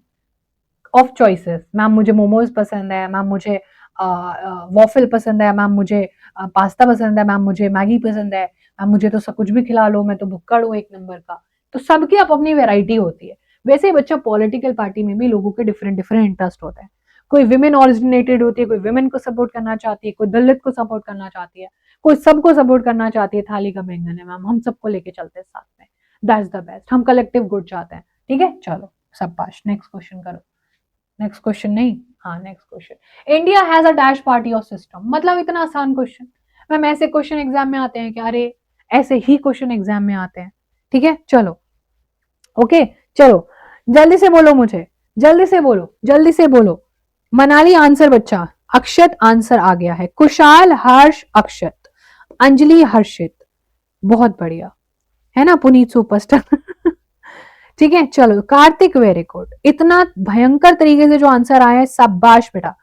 of choices. Ma'am मुझे मोमोज पसंद है, मैम मुझे वॉफल पसंद है, मैम मुझे पास्ता पसंद है, मैम मुझे मैगी पसंद है, मैम मुझे तो सब कुछ भी खिला लो, मैं तो भुक्कड़ हूँ एक नंबर का। तो सबकी अपनी वेराइटी होती है। वैसे ही बच्चा पॉलिटिकल पार्टी में भी लोगों के डिफरेंट डिफरेंट इंटरेस्ट होते हैं। कोई विमेन ऑरिजिनेटेड होती है, कोई विमेन को सपोर्ट करना चाहती है, कोई दलित को सपोर्ट करना चाहती है, कोई सबको सपोर्ट करना चाहती है। थाली का बैंगन है मैम, हम सबको लेके चलते हैं साथ में, दैट्स द बेस्ट, हम कलेक्टिव गुड चाहते हैं। ठीक है चलो शाबाश, नेक्स्ट क्वेश्चन करो। नेक्स्ट क्वेश्चन नहीं, हाँ next question. India has a dash party of system, मतलब इतना आसान क्वेश्चन। मैम ऐसे क्वेश्चन एग्जाम में आते हैं क्या? अरे ऐसे ही क्वेश्चन एग्जाम में आते हैं। ठीक है चलो, ओके चलो जल्दी से बोलो, मुझे जल्दी से बोलो, जल्दी से बोलो। मनाली आंसर बच्चा, अक्षत आंसर आ गया है, कुशाल हर्ष अक्षत, अंजलि हर्षित, बहुत बढ़िया, है ना, पुनीत सुपरस्टार ठीक है चलो, कार्तिक वेरी गुड, इतना भयंकर तरीके से जो आंसर आया है, शाबाश बेटा।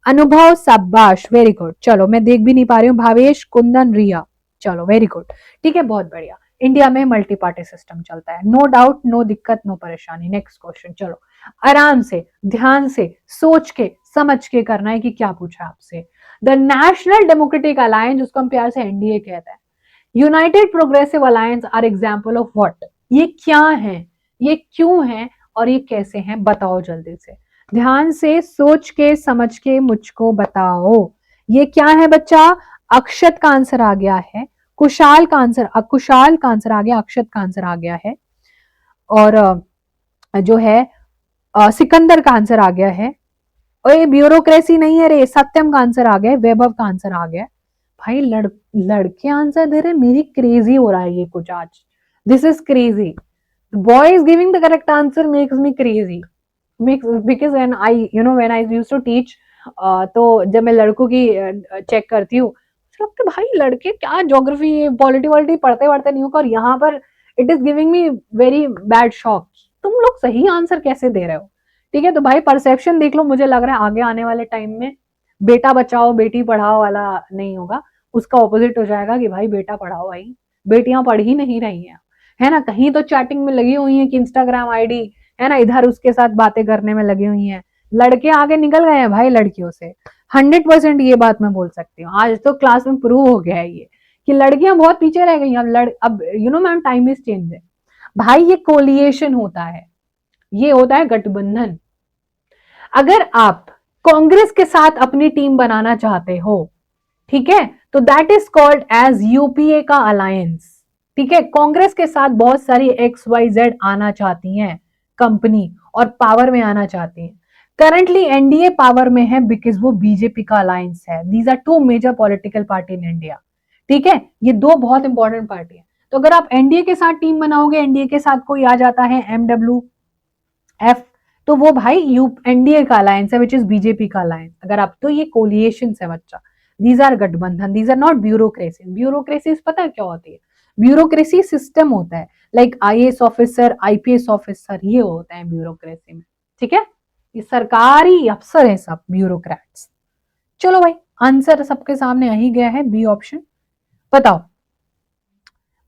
अनुभव शाबाश, वेरी गुड, चलो मैं देख भी नहीं पा रही हूँ, भावेश कुंदन रिया, चलो वेरी गुड, ठीक है बहुत बढ़िया। इंडिया में मल्टी पार्टी सिस्टम चलता है, नो डाउट, नो दिक्कत, नो परेशानी। नेक्स्ट क्वेश्चन चलो, आराम से ध्यान से सोच के समझ के करना है कि क्या पूछा आपसे। द नेशनल डेमोक्रेटिक अलायंस, जिसको हम प्यार से एनडीए कहते हैं, United Progressive Alliance are example of what, ये क्या है, ये क्यों है और ये कैसे हैं, बताओ जल्दी से, ध्यान से सोच के समझ के मुझको बताओ। ये क्या है बच्चा? अक्षत का आंसर आ गया है, कुशाल का आंसर, कुशाल का आंसर आ गया, अक्षत का आंसर आ गया है, और जो है सिकंदर का आंसर आ गया है, और ये ब्यूरोक्रेसी नहीं है रे, सत्यम का आंसर आ गया है, वैभव का आंसर आ गया है। भाई लड़के आंसर दे रहे, मेरी क्रेजी हो रहा है ये कुछ आज, this is crazy. Boy is giving the correct answer makes me crazy, makes, because when I when I used to teach, तो जब मैं लड़कों की चेक करती हूँ, लगता है भाई लड़के क्या ज्योग्राफी पॉलिटी वॉलिटी पढ़ते पढ़ते नहीं होगा, और यहाँ पर it is giving me very bad shock, तुम लोग सही आंसर कैसे दे रहे हो। ठीक है तो भाई परसेप्शन देख लो, मुझे लग रहा है आगे आने वाले टाइम में बेटा बचाओ बेटी पढ़ाओ वाला नहीं होगा, उसका ऑपोजिट हो जाएगा कि भाई बेटा पढ़ाओ, भाई बेटियां पढ़ ही नहीं रही हैं, है ना, कहीं तो चैटिंग में लगी हुई है कि इंस्टाग्राम आईडी, है ना, इधर उसके साथ बातें करने में लगी हुई हैं। लड़के आगे निकल गए हैं भाई लड़कियों से, 100% ये बात मैं बोल सकती हूँ, आज तो क्लास में प्रूव हो गया है ये कि लड़कियां बहुत पीछे रह गई। अब मैम टाइम इज चेंज है भाई, ये कोलिएशन होता है, ये होता है गठबंधन। अगर आप कांग्रेस के साथ अपनी टीम बनाना चाहते हो, ठीक है, तो that is called as UPA का अलायंस। ठीक है, कांग्रेस के साथ बहुत सारी XYZ आना चाहती हैं कंपनी, और पावर में आना चाहती हैं। करंटली एनडीए पावर में है बिकॉज वो बीजेपी का अलायंस है। These are two major political party in India. ठीक है, ये दो बहुत इंपॉर्टेंट पार्टी है। तो अगर आप एनडीए के साथ टीम बनाओगे, एनडीए के साथ कोई आ जाता है MWF, तो वो भाई यू एनडीए का अलायंस है, विच इज बीजेपी का अलायंस। अगर आप, तो ये कोलिएशन है बच्चा, दीज आर गठबंधन, these are not bureaucracy. Bureaucracy पता है क्या होती है? ब्यूरोक्रेसी सिस्टम होता है, like IAS officer, IPS officer, ये होते हैं ब्यूरोक्रेसी में। ठीक है, ये सरकारी अफसर है सब, ब्यूरोक्रेट्स। चलो भाई, आंसर सबके सामने आ ही गया है, बी ऑप्शन। बताओ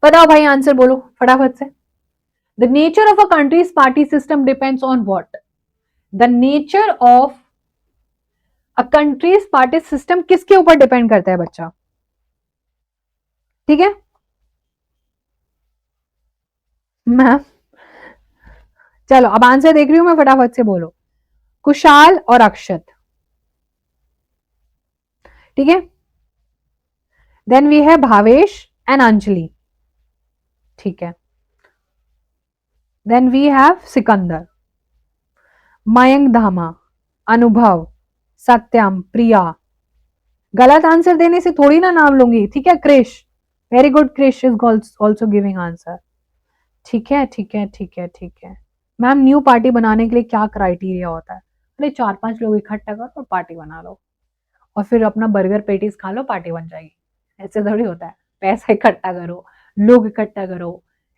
बताओ भाई, आंसर बोलो फटाफट से। The nature of a countries party system depends on what? The nature of a countries party system किसके ऊपर डिपेंड करता है बच्चा? ठीक है मैम, चलो अब आंसर देख रही हूं मैं, फटाफट से बोलो। कुशाल और अक्षत, ठीक है। देन वी है भावेश एंड अंजलि, ठीक है। Then we have Sikandar, Mayank Dhama, Anubhav, सत्यम, प्रिया। गलत आंसर देने से थोड़ी ना नाम लूंगी, ठीक है। Krish, very good, Krish is also giving answer, ठीक है ठीक है ठीक है ठीक है। मैम न्यू पार्टी बनाने के लिए क्या क्राइटेरिया होता है? अरे 4-5 लोग इकट्ठा करो और पार्टी बना लो, और फिर अपना बर्गर पेटीज खा लो, पार्टी बन जाएगी। ऐसे थोड़ी होता है। पैसा इकट्ठा करो, लोग इकट्ठा करो,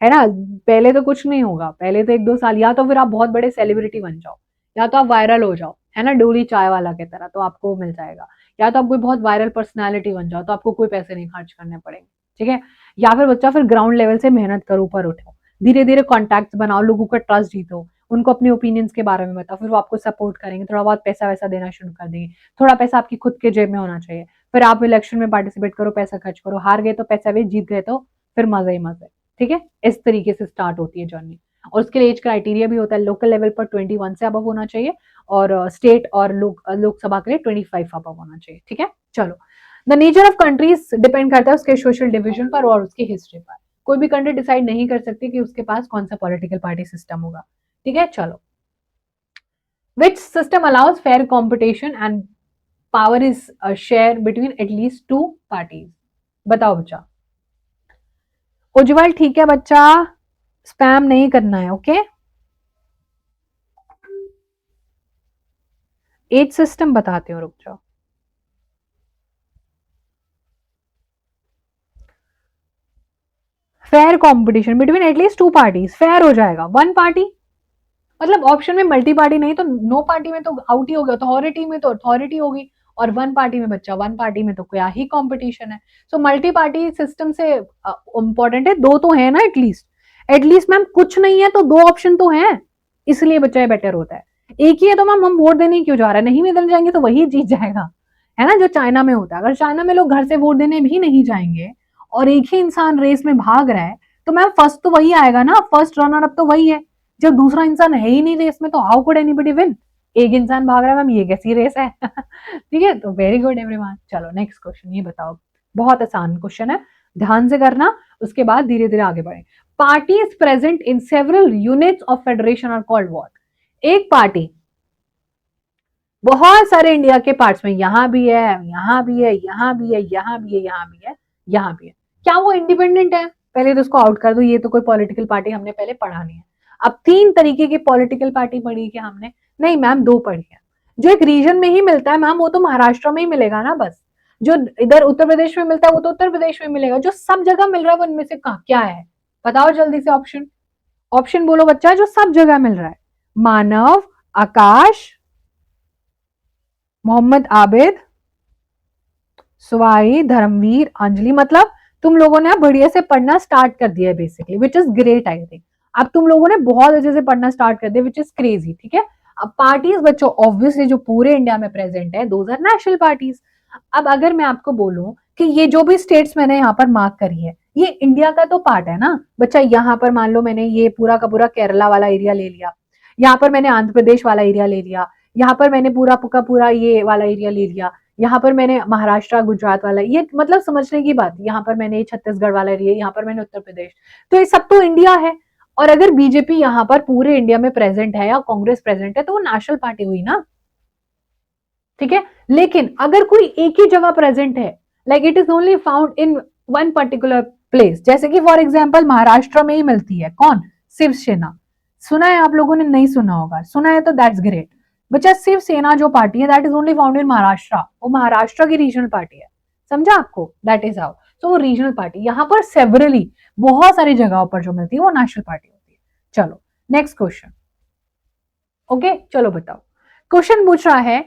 है ना। पहले तो कुछ नहीं होगा, पहले तो 1-2 साल, या तो फिर आप बहुत बड़े सेलिब्रिटी बन जाओ, या तो आप वायरल हो जाओ, है ना, डोली चाय वाला की तरह, तो आपको मिल जाएगा। या तो आप कोई बहुत वायरल पर्सनैलिटी बन जाओ, तो आपको कोई पैसे नहीं खर्च करने पड़ेंगे, ठीक है। या फिर बच्चा फिर ग्राउंड लेवल से मेहनत करो, ऊपर उठो, धीरे धीरे कॉन्टैक्ट बनाओ, लोगों का ट्रस्ट जीतो, उनको अपने ओपिनियंस के बारे में बताओ, फिर वो आपको सपोर्ट करेंगे, थोड़ा बहुत पैसा वैसा देना शुरू कर देंगे। थोड़ा पैसा आपकी खुद के जेब में होना चाहिए। फिर आप इलेक्शन में पार्टिसिपेट करो, पैसा खर्च करो, हार गए तो पैसा वेस्ट, जीत गए तो फिर मजा ही मजा है, ठीक है। इस तरीके से स्टार्ट होती है जर्नी। और उसके लिए एज क्राइटेरिया भी होता है, लोकल लेवल पर 21 से अबव होना चाहिए, और स्टेट और लोकसभा के लिए 25 अबव होना चाहिए, ठीक है। चलो, the nature of countries depend करता है उसके सोशल डिविजन पर और उसकी हिस्ट्री पर। कोई भी कंट्री डिसाइड नहीं कर सकती कि उसके पास कौन सा पॉलिटिकल पार्टी सिस्टम होगा, ठीक है। चलो, which system allows fair competition and power is share between at least 2 parties? बताओ बच्चा। उज्जवल, ठीक है बच्चा, स्पैम नहीं करना है, ओके। एज सिस्टम बताते हो, रुक जाओ। Fair competition between at least 2 parties, fair हो जाएगा। 1 पार्टी मतलब ऑप्शन में मल्टी पार्टी नहीं तो नो पार्टी में तो आउट ही हो गया, अथॉरिटी में तो अथॉरिटी होगी, और 1 पार्टी में बच्चा 1 पार्टी में तो क्या ही कंपटीशन है। सो मल्टी पार्टी सिस्टम से इंपॉर्टेंट है, 2 तो है ना एटलीस्ट। एटलीस्ट मैम कुछ नहीं है तो 2 ऑप्शन तो है, इसलिए बच्चा बेटर होता है। एक ही है तो मैम हम वोट देने क्यों जा रहे हैं, नहीं भी देने जाएंगे तो वही जीत जाएगा, है ना, जो चाइना में होता है। अगर चाइना में लोग घर से वोट देने भी नहीं जाएंगे और एक ही इंसान रेस में भाग रहा है, तो मैम फर्स्ट तो वही आएगा ना, फर्स्ट रनर अप तो वही है। जब दूसरा इंसान है ही नहीं रेस में, तो हाउ कुड एनीबॉडी विन? एक इंसान भाग रहा है मैम, ये कैसी रेस है? ठीक है, तो वेरी गुड एवरीवन। चलो नेक्स्ट क्वेश्चन, ये बताओ, बहुत आसान क्वेश्चन है, ध्यान से करना, उसके बाद धीरे धीरे आगे बढ़े। Parties present in several units of federation are called what? एक पार्टी बहुत सारे इंडिया के पार्ट्स में, यहां भी है, यहां भी है, यहां भी है, यहां भी है, यहां भी है, यहां भी है, क्या वो इंडिपेंडेंट है? पहले तो उसको आउट कर दो, ये तो कोई पॉलिटिकल पार्टी हमने पहले पढ़ा नहीं है। अब 3 तरीके की पॉलिटिकल पार्टी पढ़ी क्या हमने? नहीं मैम, 2 पढ़ी है। जो एक रीजन में ही मिलता है मैम, वो तो महाराष्ट्र में ही मिलेगा ना बस। जो इधर उत्तर प्रदेश में मिलता है वो तो उत्तर प्रदेश में मिलेगा। जो सब जगह मिल रहा है वो इनमें से क्या है? बताओ जल्दी से ऑप्शन। ऑप्शन बोलो बच्चा, जो सब जगह मिल रहा है। मानव, आकाश, मोहम्मद आबिद, सुवाई, धर्मवीर, अंजलि। मतलब तुम लोगों ने बढ़िया से पढ़ना स्टार्ट कर दिया है basically, which is great I think. अब तुम लोगों ने बहुत अच्छे से पढ़ना स्टार्ट कर दिया, विच इज क्रेजी, ठीक है। अब पार्टीज बच्चों ऑब्वियसली जो पूरे इंडिया में प्रेजेंट है, दोज आर नेशनल पार्टीज। अब अगर मैं आपको बोलूं कि ये जो भी स्टेट्स मैंने यहाँ पर मार्क करी है, ये इंडिया का तो पार्ट है ना बच्चा। यहाँ पर मान लो मैंने ये पूरा का पूरा केरला वाला एरिया ले लिया, यहाँ पर मैंने आंध्र प्रदेश वाला एरिया ले लिया, यहाँ पर मैंने पूरा का पूरा ये वाला एरिया ले लिया, यहाँ पर मैंने महाराष्ट्र गुजरात वाला, ये मतलब समझने की बात। यहाँ पर मैंने छत्तीसगढ़ वाला एरिया, यहाँ पर मैंने उत्तर प्रदेश, तो ये सब तो इंडिया है। और अगर बीजेपी यहाँ पर पूरे इंडिया में प्रेजेंट है या कांग्रेस प्रेजेंट है, तो वो नेशनल पार्टी हुई ना, ठीक है। लेकिन अगर कोई एक ही जगह प्रेजेंट है, like it is only found in one particular place, जैसे कि फॉर एग्जाम्पल महाराष्ट्र में ही मिलती है, कौन? शिवसेना। सुना है आप लोगों ने? नहीं सुना होगा, सुना है तो दैट्स ग्रेट बच्चा। शिवसेना जो पार्टी है that is only found in Maharashtra, वो महाराष्ट्र की रीजनल पार्टी है, समझा आपको? That is how. तो वो रीजनल पार्टी यहाँ पर सेवरली बहुत सारी जगहों पर जो मिलती है वो नेशनल पार्टी होती है। चलो नेक्स्ट क्वेश्चन, ओके चलो बताओ। क्वेश्चन पूछ रहा है,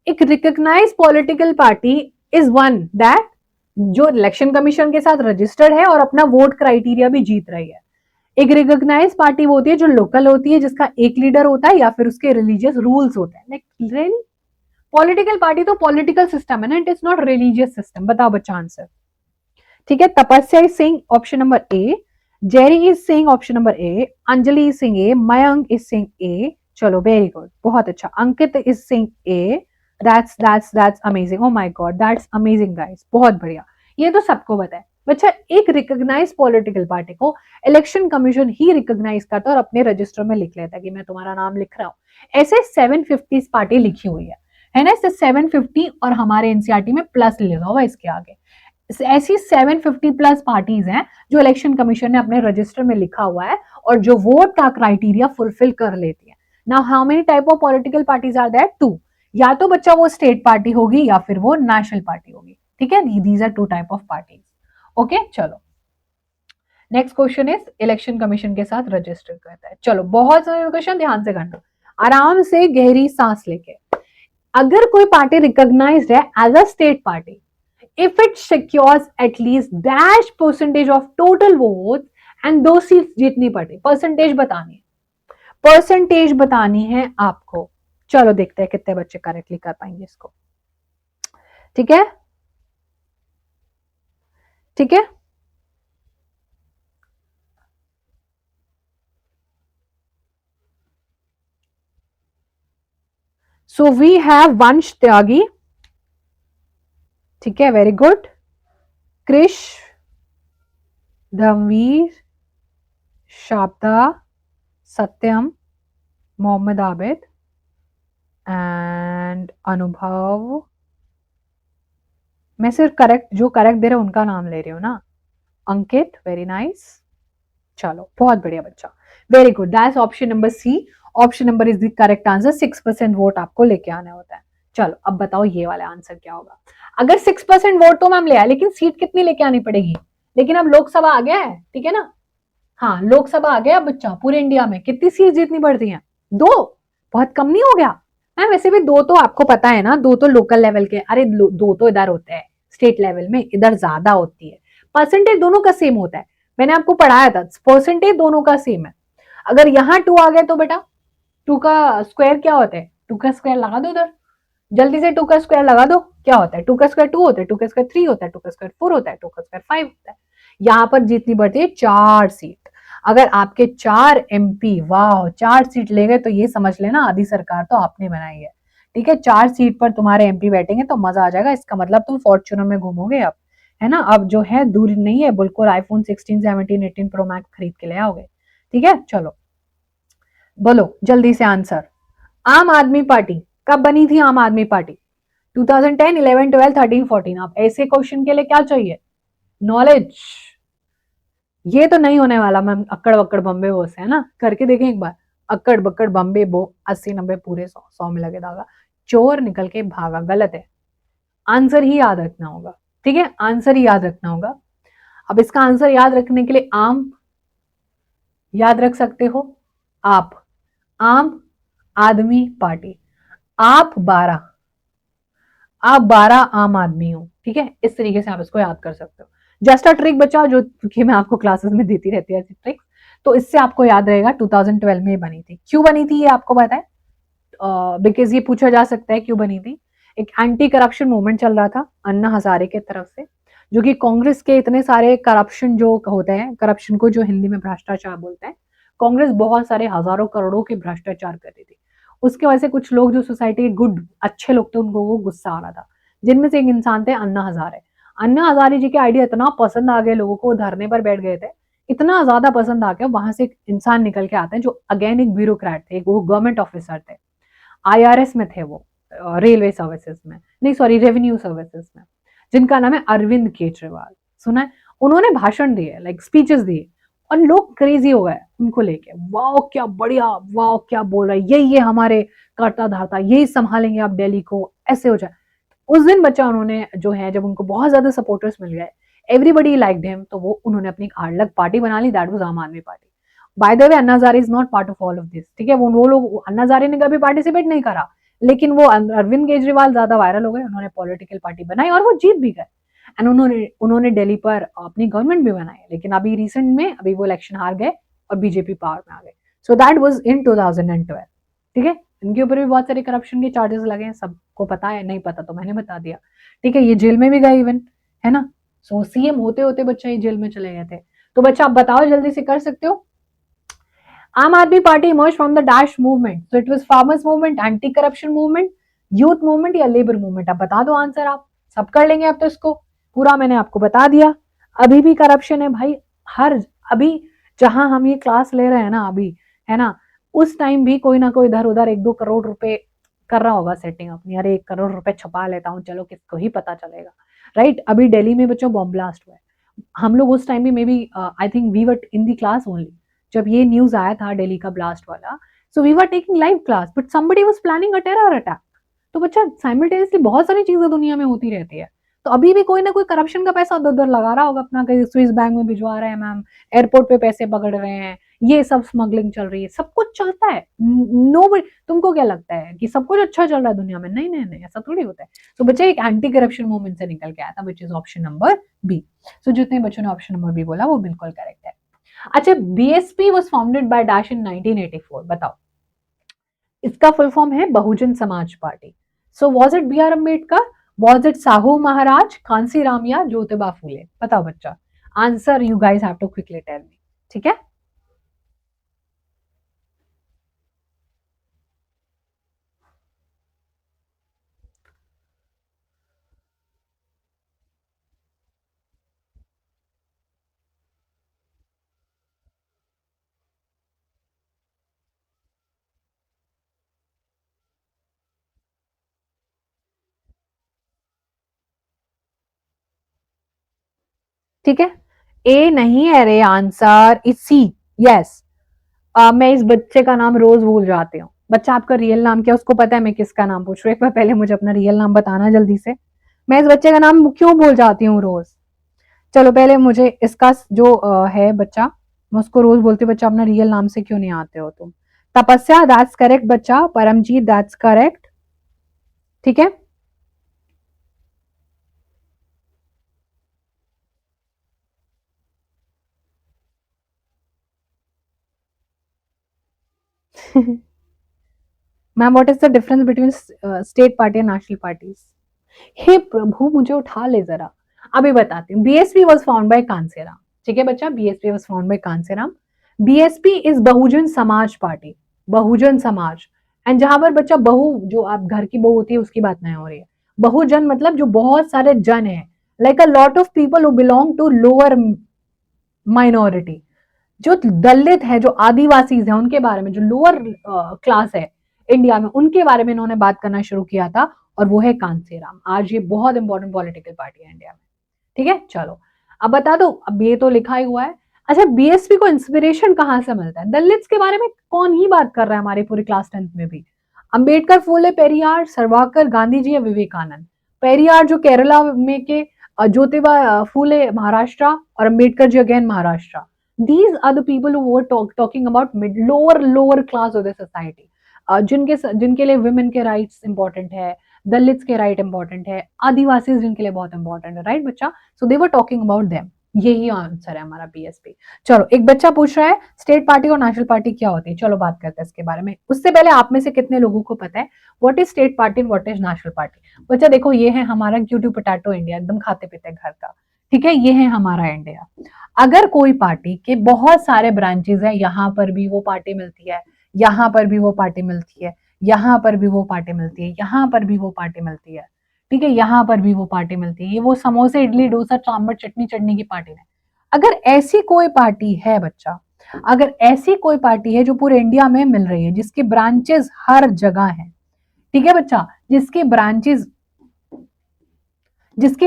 एक recognise political party is one that जो इलेक्शन कमीशन के साथ रजिस्टर्ड है और अपना वोट क्राइटेरिया भी जीत रही है। एक रिकॉग्नाइज पार्टी वो होती है जो लोकल होती है, जिसका एक लीडर होता है या फिर उसके रिलीजियस रूल्स होते हैं। लाइक रियली पॉलिटिकल पार्टी तो पॉलिटिकल सिस्टम है ना, it is not religious system. बताओ बच्चा आंसर। ठीक है, Tapasya is saying option number A, Jerry is saying option number A, Anjali is saying A, Mayank is saying A. चलो वेरी गुड, बहुत अच्छा। Ankit is saying A. That's amazing, oh my god that's amazing guys, बहुत बढ़िया। ये तो सबको पता है बच्चा। एक रिकॉग्नाइज पॉलिटिकल पार्टी को इलेक्शन कमीशन ही रिकॉग्नाइज करता है और अपने रजिस्टर में लिख लेता है कि मैं तुम्हारा नाम लिख रहा हूं। ऐसे 750 पार्टी लिखी हुई है ना, इससे 750 और हमारे एनसीईआरटी में प्लस लगा हुआ इसके आगे। ऐसी 750 प्लस पार्टीज हैं जो इलेक्शन कमीशन ने अपने रजिस्टर में लिखा हुआ है और जो वोट का क्राइटेरिया फुलफिल कर लेती है। Now how many type of political parties are there? 2। या तो बच्चा वो स्टेट पार्टी होगी या फिर वो नेशनल पार्टी होगी। ठीक है, these are 2 type of parties. Okay चलो, next question is election commission के साथ रजिस्टर करता है। चलो बहुत सारे क्वेश्चन ध्यान से करना, आराम से गहरी सांस लेके। अगर कोई पार्टी रिकॉग्नाइज्ड है as a state party, if it secures at least dash percentage of total votes and 2 seats जीतनी पड़े। परसेंटेज बतानी है, परसेंटेज बतानी है आपको। चलो देखते हैं कितने बच्चे करेक्टली कर पाएंगे इसको। ठीक है, ठीक है। सो वी हैव वंश त्यागी, ठीक है, very good. Krish, Dharmveer, Shabda, Satyam, Mohammad Abid and Anubhav. मैं सिर्फ करेक्ट जो करेक्ट दे रहे हैं उनका नाम ले रही हूँ ना। Ankit, very nice. चलो बहुत बढ़िया बच्चा, very good. That's option number C. Option number is the correct answer. 6% vote आपको लेके आना होता है। चलो अब बताओ ये वाला आंसर क्या होगा। अगर 6% वोट तो मैम ले आए, लेकिन सीट कितनी लेके आनी पड़ेगी? लेकिन अब लोकसभा आ गया है, ठीक है ना। हाँ लोकसभा आ गया बच्चा, पूरे इंडिया में कितनी सीट जीतनी पड़ती है? 2। बहुत कम नहीं हो गया मैम? वैसे भी 2 तो आपको पता है ना, 2 तो लोकल लेवल के, अरे 2 तो इधर होते हैं स्टेट लेवल में, इधर ज्यादा होती है। परसेंटेज दोनों का सेम होता है, मैंने आपको पढ़ाया था, परसेंटेज दोनों का सेम है। अगर यहाँ 2 आ गया तो बेटा 2 का स्क्वायर क्या होता है? 2 का स्क्वायर लगा दो उधर, जल्दी से 2 का स्क्वायर लगा दो। क्या होता है? 2 का स्क्वायर 2 होता है, 2 का स्क्वायर 3 होता है, 2 का स्क्वायर 4 होता है, 2 का स्क्वायर 5 होता है। यहाँ पर जीतनी पड़ती है 4 सीट। अगर आपके 4 एमपी, वाह, 4 सीट ले गए तो ये समझ लेना आधी सरकार तो आपने बनाई है। ठीक है, 4 सीट पर तुम्हारे एमपी बैठेंगे तो मजा आ जाएगा। इसका मतलब तुम फॉर्च्यूनर में घूमोगे अब, है ना। अब जो है दूर नहीं है, बिल्कुल आईफोन 16, 17, 18 प्रो मैक्स खरीद के ले आओगे। ठीक है, चलो बोलो जल्दी से आंसर। आम आदमी पार्टी कब बनी थी? आम आदमी पार्टी 2010, 11, 12, 13, 14। आप ऐसे क्वेश्चन के लिए क्या चाहिए? नॉलेज। ये तो नहीं होने वाला मैम, अक्कड़ बक्कड़ बम्बे वो से, है ना। करके देखें एक बार, अक्कड़ बक्कड़ बम्बे बो, 80, 90 पूरे 100, 100 में लगे धागा, चोर निकल के भागा। गलत है, आंसर ही याद रखना होगा। ठीक है, आंसर ही याद रखना होगा। अब इसका आंसर याद रखने के लिए आम याद रख सकते हो आप, आम आदमी पार्टी। आप 12, आप 12 आम आदमी हो। ठीक है, इस तरीके से आप इसको याद कर सकते हो। जस्ट अ ट्रिक बच्चा, जो कि मैं आपको क्लासेस में देती रहती है ऐसी ट्रिक्स, तो इससे आपको याद रहेगा 2012 में बनी थी। क्यों बनी थी ये आपको पता है? बिकॉज ये पूछा जा सकता है क्यों बनी थी। एक एंटी करप्शन मूवमेंट चल रहा था अन्ना हजारे के तरफ से, जो कि कांग्रेस के इतने सारे करप्शन जो होते हैं, करप्शन को जो हिंदी में भ्रष्टाचार बोलते हैं, कांग्रेस बहुत सारे हजारों करोड़ों के भ्रष्टाचार कर रही थी। उसके वजह से कुछ लोग जो सोसाइटी के गुड अच्छे लोग थे, उनको वो गुस्सा आ रहा था। जिनमें से एक इंसान थे अन्ना हजारे। अन्ना हजारे जी के आइडिया इतना पसंद आ गए लोगों को, धरने पर बैठ गए थे। इतना ज्यादा पसंद आ गया, वहां से एक इंसान निकल के आते हैं जो अगेन एक ब्यूरोक्रेट थे, वो गवर्नमेंट ऑफिसर थे, आईआरएस में थे वो, रेलवे सर्विसेज में नहीं, सॉरी रेवेन्यू सर्विसेज में, जिनका नाम है अरविंद केजरीवाल। सुना है? उन्होंने भाषण दिए, लाइक स्पीचेस दिए, और लोग क्रेजी हो गए उनको लेके। वाह क्या बढ़िया, वाह क्या बोल रहा है, यही ये हमारे करता धारता, यही संभालेंगे आप दिल्ली को, ऐसे हो जाए। उस दिन बच्चा उन्होंने जो है, जब उनको बहुत ज्यादा सपोर्टर्स मिल गए, एवरीबडी लाइक्ड हिम, तो वो उन्होंने अपनी एक अलग पार्टी बना ली, दैट वाज आम आदमी party. By the way Anna Hazare is not part of all of this. ठीक है, वो लोग, अन्ना हजारे ने कभी पार्टिसिपेट नहीं करा, लेकिन वो अरविंद केजरीवाल ज्यादा वायरल हो गए, उन्होंने पॉलिटिकल पार्टी बनाई और वो जीत भी गए। एंड उन्होंने उन्होंने दिल्ली पर अपनी गवर्नमेंट भी बनाई। लेकिन अभी रिसेंट में अभी वो इलेक्शन हार गए और बीजेपी पावर में आ गए। सो दैट वाज इन 2012। ठीक है, इनके ऊपर भी बहुत सारे करप्शन के चार्जेस लगे हैं, सबको पता है, नहीं पता तो मैंने बता दिया। ठीक है, ये जेल में भी गए इवन, है ना। सो सीएम होते होते बच्चा ये जेल में चले गए थे। तो बच्चा आप बताओ जल्दी से, कर सकते हो। आम आदमी party emerge from the dash movement, so it was farmers movement, anti corruption movement, youth movement या लेबर मूवमेंट। अब बता दो आंसर, आप सब कर लेंगे अब तो, इसको पूरा मैंने आपको बता दिया। अभी भी करप्शन है भाई, हर अभी जहां हम ये क्लास ले रहे हैं ना अभी, है ना, उस टाइम भी कोई ना कोई इधर उधर 1-2 करोड़ रुपए कर रहा होगा सेटिंग अपनी, अरे 1 करोड़ रुपए छुपा लेता हूँ, चलो किसको ही पता चलेगा, राइट। अभी दिल्ली में बच्चों बॉम्ब ब्लास्ट हुआ है, हम लोग उस टाइम में may be I think we were in the class only जब ये न्यूज आया था दिल्ली का ब्लास्ट वाला। So we were taking live class but somebody was planning a terror attack. तो बच्चा साइमल्टेनियसली बहुत सारी चीजें दुनिया में होती रहती है। तो अभी भी कोई ना कोई करप्शन का पैसा उधर उधर लगा रहा होगा अपना, कहीं स्विस बैंक में भिजवा रहे हैं मैम, एयरपोर्ट पे पैसे पकड़ रहे हैं, ये सब स्मगलिंग चल रही है, सब कुछ चलता है। नो, तुमको क्या लगता है कि सब कुछ अच्छा चल रहा है दुनिया में? नहीं नहीं नहीं, ऐसा थोड़ी होता है। तो बच्चे एक एंटी करप्शन मूवमेंट से निकल के आया था, which is option number B. So जितने बच्चों ने ऑप्शन नंबर बी बोला वो बिल्कुल करेक्ट है। अच्छा, BSP was founded by dash in 1984, बताओ। इसका फुल फॉर्म है Bahujan Samaj party. So was it B R Ambedkar, was it Sahu Maharaj, Kanshi Ram या ज्योतिबा फूले? बताओ बच्चा, answer you guys have to quickly tell me. ठीक है, ठीक है। ए नहीं है रे आंसर, इज सी। यस, मैं इस बच्चे का नाम रोज भूल जाती हूँ। बच्चा आपका रियल नाम क्या, उसको पता है मैं किसका नाम पूछ रही हूँ? एक बार पहले मुझे अपना रियल नाम बताना जल्दी से। मैं इस बच्चे का नाम क्यों भूल जाती हूँ रोज? चलो पहले मुझे इसका जो है बच्चा, मैं उसको रोज बोलती हूँ, बच्चा अपना रियल नाम से क्यों नहीं आते हो तुम? तपस्या, दैट्स करेक्ट बच्चा। Paramjit, that's correct. ठीक है। Ma'am what is the difference between state party and national parties? हे प्रभु मुझे उठा ले जरा, अभी बताती हूँ। BSP was found by Kanshiram. ठीक है बच्चा, BSP was found by Kanshiram. BSP is Bahujan Samaj party, Bahujan Samaj. And जहां पर बच्चा बहु, जो आप घर की बहू होती है उसकी बात नहीं हो रही है। बहुजन मतलब जो बहुत सारे जन है, like a lot of people who belong to lower minority, जो दलित है, जो आदिवासी है, उनके बारे में, जो लोअर क्लास है इंडिया में, उनके बारे में इन्होंने बात करना शुरू किया था, और वो है कांसेराम। आज ये बहुत इंपॉर्टेंट पॉलिटिकल पार्टी है इंडिया में। ठीक है, चलो अब बता दो, अब ये तो लिखा ही हुआ है। अच्छा, बीएसपी को इंस्पिरेशन कहां से मिलता है? दलित्स के बारे में कौन ही बात कर रहा है हमारी पूरी क्लास 10th में भी? अंबेडकर, फूले, पेरियार, सरवाकर, गांधी जी या विवेकानंद? पेरियार जो केरला में के, ज्योतिबा फूले महाराष्ट्र, और Ambedkar ji again Maharashtra. These are the people who were talking about mid lower class of the society, जिनके लिए वुमेन के राइट्स इंपॉर्टेंट है, दलित्स के राइट इंपॉर्टेंट है, आदिवासी जिनके लिए बहुत इंपॉर्टेंट है, राइट बच्चा? सो दे वर टॉकिंग अबाउट देम। यही आंसर है हमारा बीएसपी। चलो, एक बच्चा पूछ रहा है स्टेट पार्टी और नेशनल पार्टी क्या होती है। चलो बात करते हैं इसके बारे में। उससे पहले आप में से कितने लोगों को पता है what is state party, what is national party? बच्चा देखो, ये है हमारा क्यूटू पोटैटो इंडिया, एकदम खाते पीते घर का। ठीक है, ये है हमारा इंडिया। अगर कोई पार्टी के बहुत सारे ब्रांचेस है, यहाँ पर भी वो पार्टी मिलती है, यहाँ पर भी वो पार्टी मिलती है, यहाँ पर भी वो पार्टी मिलती है, यहाँ पर भी वो पार्टी मिलती है, ठीक है, यहाँ पर भी वो पार्टी मिलती है, ये वो समोसे इडली डोसा सांभर चटनी चटनी की पार्टी है। अगर ऐसी कोई पार्टी है बच्चा, अगर ऐसी कोई पार्टी है जो पूरे इंडिया में मिल रही है, जिसकी ब्रांचेस हर जगह है, ठीक है बच्चा, जिसकी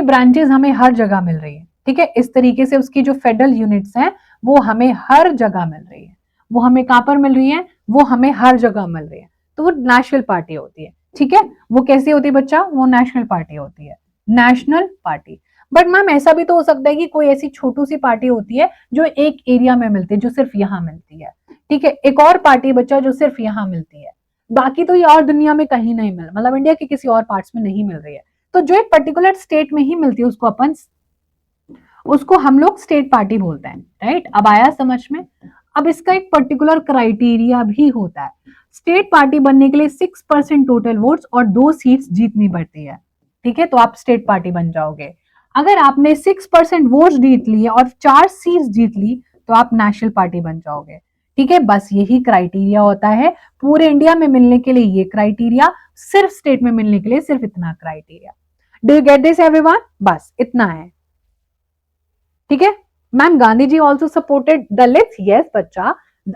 ब्रांचेस हमें हर जगह मिल रही है, ठीक है, इस तरीके से उसकी जो फेडरल यूनिट्स हैं वो हमें हर जगह मिल रही है, वो हमें कहां पर मिल रही है, वो हमें हर जगह मिल रही है, तो वो नेशनल पार्टी होती है। ठीक है, वो कैसी होती है बच्चा? वो नेशनल पार्टी होती है, नेशनल पार्टी। बट मैम ऐसा भी तो हो सकता है कि कोई ऐसी छोटू सी पार्टी होती है जो एक एरिया में मिलती है, जो सिर्फ यहाँ मिलती है। ठीक है, एक और पार्टी बच्चा जो सिर्फ यहाँ मिलती है, बाकी तो ये और दुनिया में कहीं नहीं मिल, मतलब इंडिया के किसी और पार्ट्स में नहीं मिल रही है। तो जो एक पर्टिकुलर स्टेट में ही मिलती है उसको हम लोग स्टेट पार्टी बोलते हैं, राइट? अब आया समझ में? अब इसका एक पर्टिकुलर क्राइटेरिया भी होता है, स्टेट पार्टी बनने के लिए 6% टोटल वोट्स और 2 सीट्स जीतनी पड़ती है, ठीक है, तो आप स्टेट पार्टी बन जाओगे। अगर आपने 6% वोट्स जीत लिए और 4 सीट्स जीत ली तो आप नेशनल पार्टी बन जाओगे, ठीक है। बस यही क्राइटेरिया होता है, पूरे इंडिया में मिलने के लिए ये क्राइटेरिया, सिर्फ स्टेट में मिलने के लिए सिर्फ इतना criteria. Do you get this everyone? बस इतना है, ठीक है। Ma'am Gandhi ji also supported Dalits, yes बच्चा,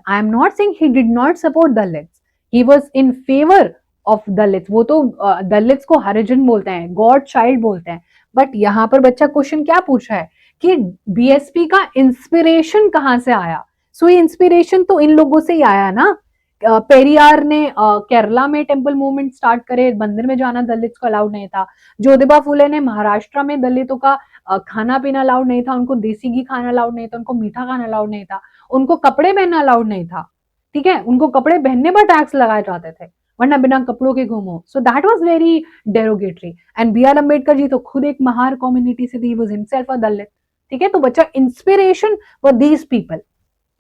I am not saying he did not support Dalits, he was in favour of Dalits. वो तो दलित्स को हरिजन बोलते हैं, गॉड चाइल्ड बोलते हैं, बट यहाँ पर बच्चा क्वेश्चन क्या पूछा है कि बीएसपी का इंस्पिरेशन कहां से आया। सो इंस्पिरेशन तो इन लोगों से ही आया ना। पेरियार ने केरला में टेम्पल मूवमेंट स्टार्ट करे, मंदिर में जाना दलित्स को अलाउड नहीं था। ज्योतिबा फुले ने महाराष्ट्र में दलितों का खाना पीना अलाउड नहीं था, उनको देसी घी खाना अलाउड नहीं था, उनको मीठा खाना अलाउड नहीं था, उनको कपड़े पहनना अलाउड नहीं था, ठीक है, उनको कपड़े पहनने पर टैक्स लगाए जाते थे, वरना बिना कपड़ों के घूमो। So that was very derogatory. And B R Ambedkar ji तो खुद एक महार कम्युनिटी से थे, वाज हिमसेल्फ अ दलित, ठीक है। तो बच्चा इंस्पिरेशन फॉर दीज पीपल,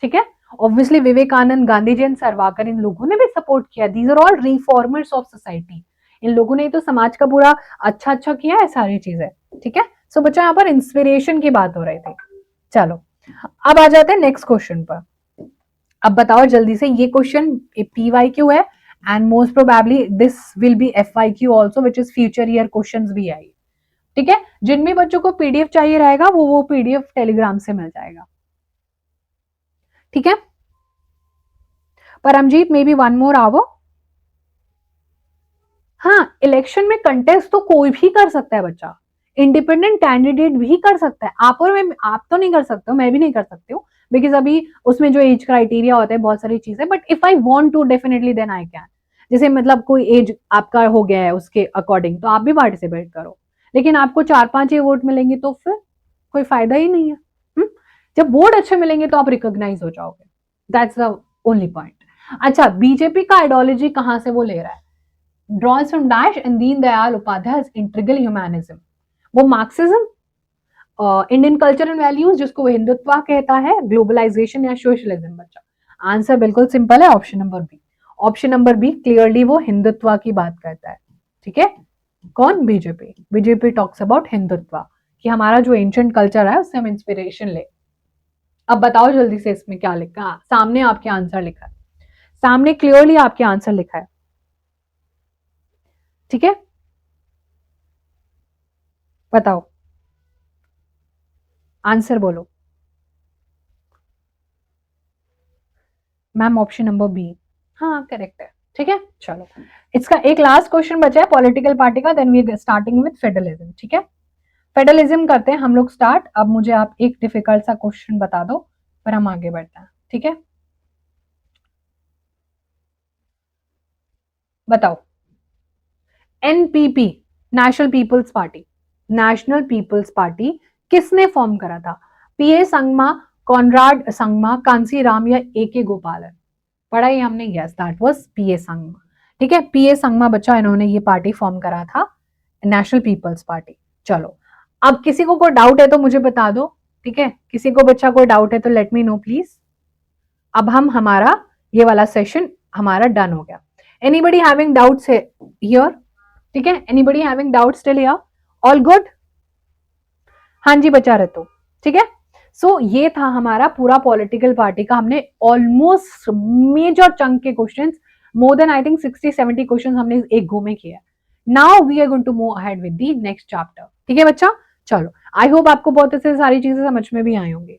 ठीक है। ऑब्वियसली विवेकानंद, गांधी जी एंड सरवाकर, इन लोगों ने भी सपोर्ट किया। These are all reformers of society, इन लोगों ने तो समाज का पूरा अच्छा अच्छा किया है सारी चीजें, ठीक है। सो बच्चा यहाँ पर इंस्पिरेशन की बात हो रही थी। चलो अब आ जाते हैं नेक्स्ट क्वेश्चन पर। अब बताओ जल्दी से, ये क्वेश्चन PYQ है and most probably this will be FYQ also, which is future year question भी आई, ठीक है। जिनमें बच्चों को PDF चाहिए रहेगा वो PDF टेलीग्राम से मिल जाएगा, ठीक है। Paramjit may be one more hour. हाँ, इलेक्शन में कंटेस्ट तो कोई भी कर सकता है बच्चा, इंडिपेंडेंट कैंडिडेट भी कर सकता है। आप और मैं, आप तो नहीं कर सकते हो, मैं भी नहीं कर सकती हूँ, बिकॉज अभी उसमें जो एज क्राइटेरिया होता है बहुत सारी चीजें, but if I want to definitely then I can. जैसे मतलब कोई एज आपका हो गया है उसके अकॉर्डिंग तो आप भी पार्टिसिपेट करो, लेकिन आपको 4-5 ही वोट मिलेंगे तो फिर कोई फायदा ही नहीं है। जब वोट अच्छे मिलेंगे तो आप रिकॉग्नाइज हो जाओगे, दैट्स द ओनली पॉइंट। अच्छा, बीजेपी का आइडियोलॉजी कहां से वो ले रहा है? draws from Dash and Deen Dayal Upadhyay's integral humanism, वो Marxism, Indian culture and values जिसको वो हिंदुत्व कहता है, ग्लोबलाइजेशन या सोशलिज्म। बच्चा आंसर बिल्कुल सिंपल है, option number B. Option number B clearly वो हिंदुत्व की बात करता है, ठीक है। कौन? BJP. BJP talks about Hindutva, कि हमारा जो एंशिएंट कल्चर है उससे हम इंस्पिरेशन ले। अब बताओ जल्दी से इसमें क्या लिखा, सामने आपके आंसर लिखा है, सामने क्लियरली आपके आंसर लिखा है, ठीक है। बताओ आंसर बोलो। मैम ऑप्शन नंबर बी, हाँ करेक्ट है, ठीक है। चलो इसका एक लास्ट क्वेश्चन बचा है पॉलिटिकल पार्टी का, then we starting with federalism, ठीक है। फेडरलिज्म करते हैं हम लोग स्टार्ट। अब मुझे आप एक डिफिकल्ट सा क्वेश्चन बता दो, फिर हम आगे बढ़ते हैं, ठीक है। बताओ, NPP, National People's Party, National People's Party किसने फॉर्म करा था? PA संगमा, कॉनराड संगमा, कांसी राम या AK गोपालन? पढ़ा ही हमने, yes that was PA Sangma, ठीक है। PA संगमा बच्चा, इन्होंने ये पार्टी फॉर्म करा था, नेशनल पीपल्स पार्टी। चलो अब किसी को कोई डाउट है तो मुझे बता दो, ठीक है। किसी को बच्चा कोई डाउट है तो लेट मी नो प्लीज। अब हम हमारा ये वाला सेशन हमारा डन हो गया। Anybody having doubts here? ठीक है, anybody having doubts till here? All good? हाँ जी बचा रहे तो, ठीक है। सो ये था हमारा पूरा पॉलिटिकल पार्टी का, हमने ऑलमोस्ट मेजर चंक के questions, more than I think 60-70 questions हमने एक गो में किया। Now we are going to move ahead with the next chapter, ठीक है बच्चा। चलो आई होप आपको बहुत अच्छे सारी चीजें समझ में भी आई होंगी।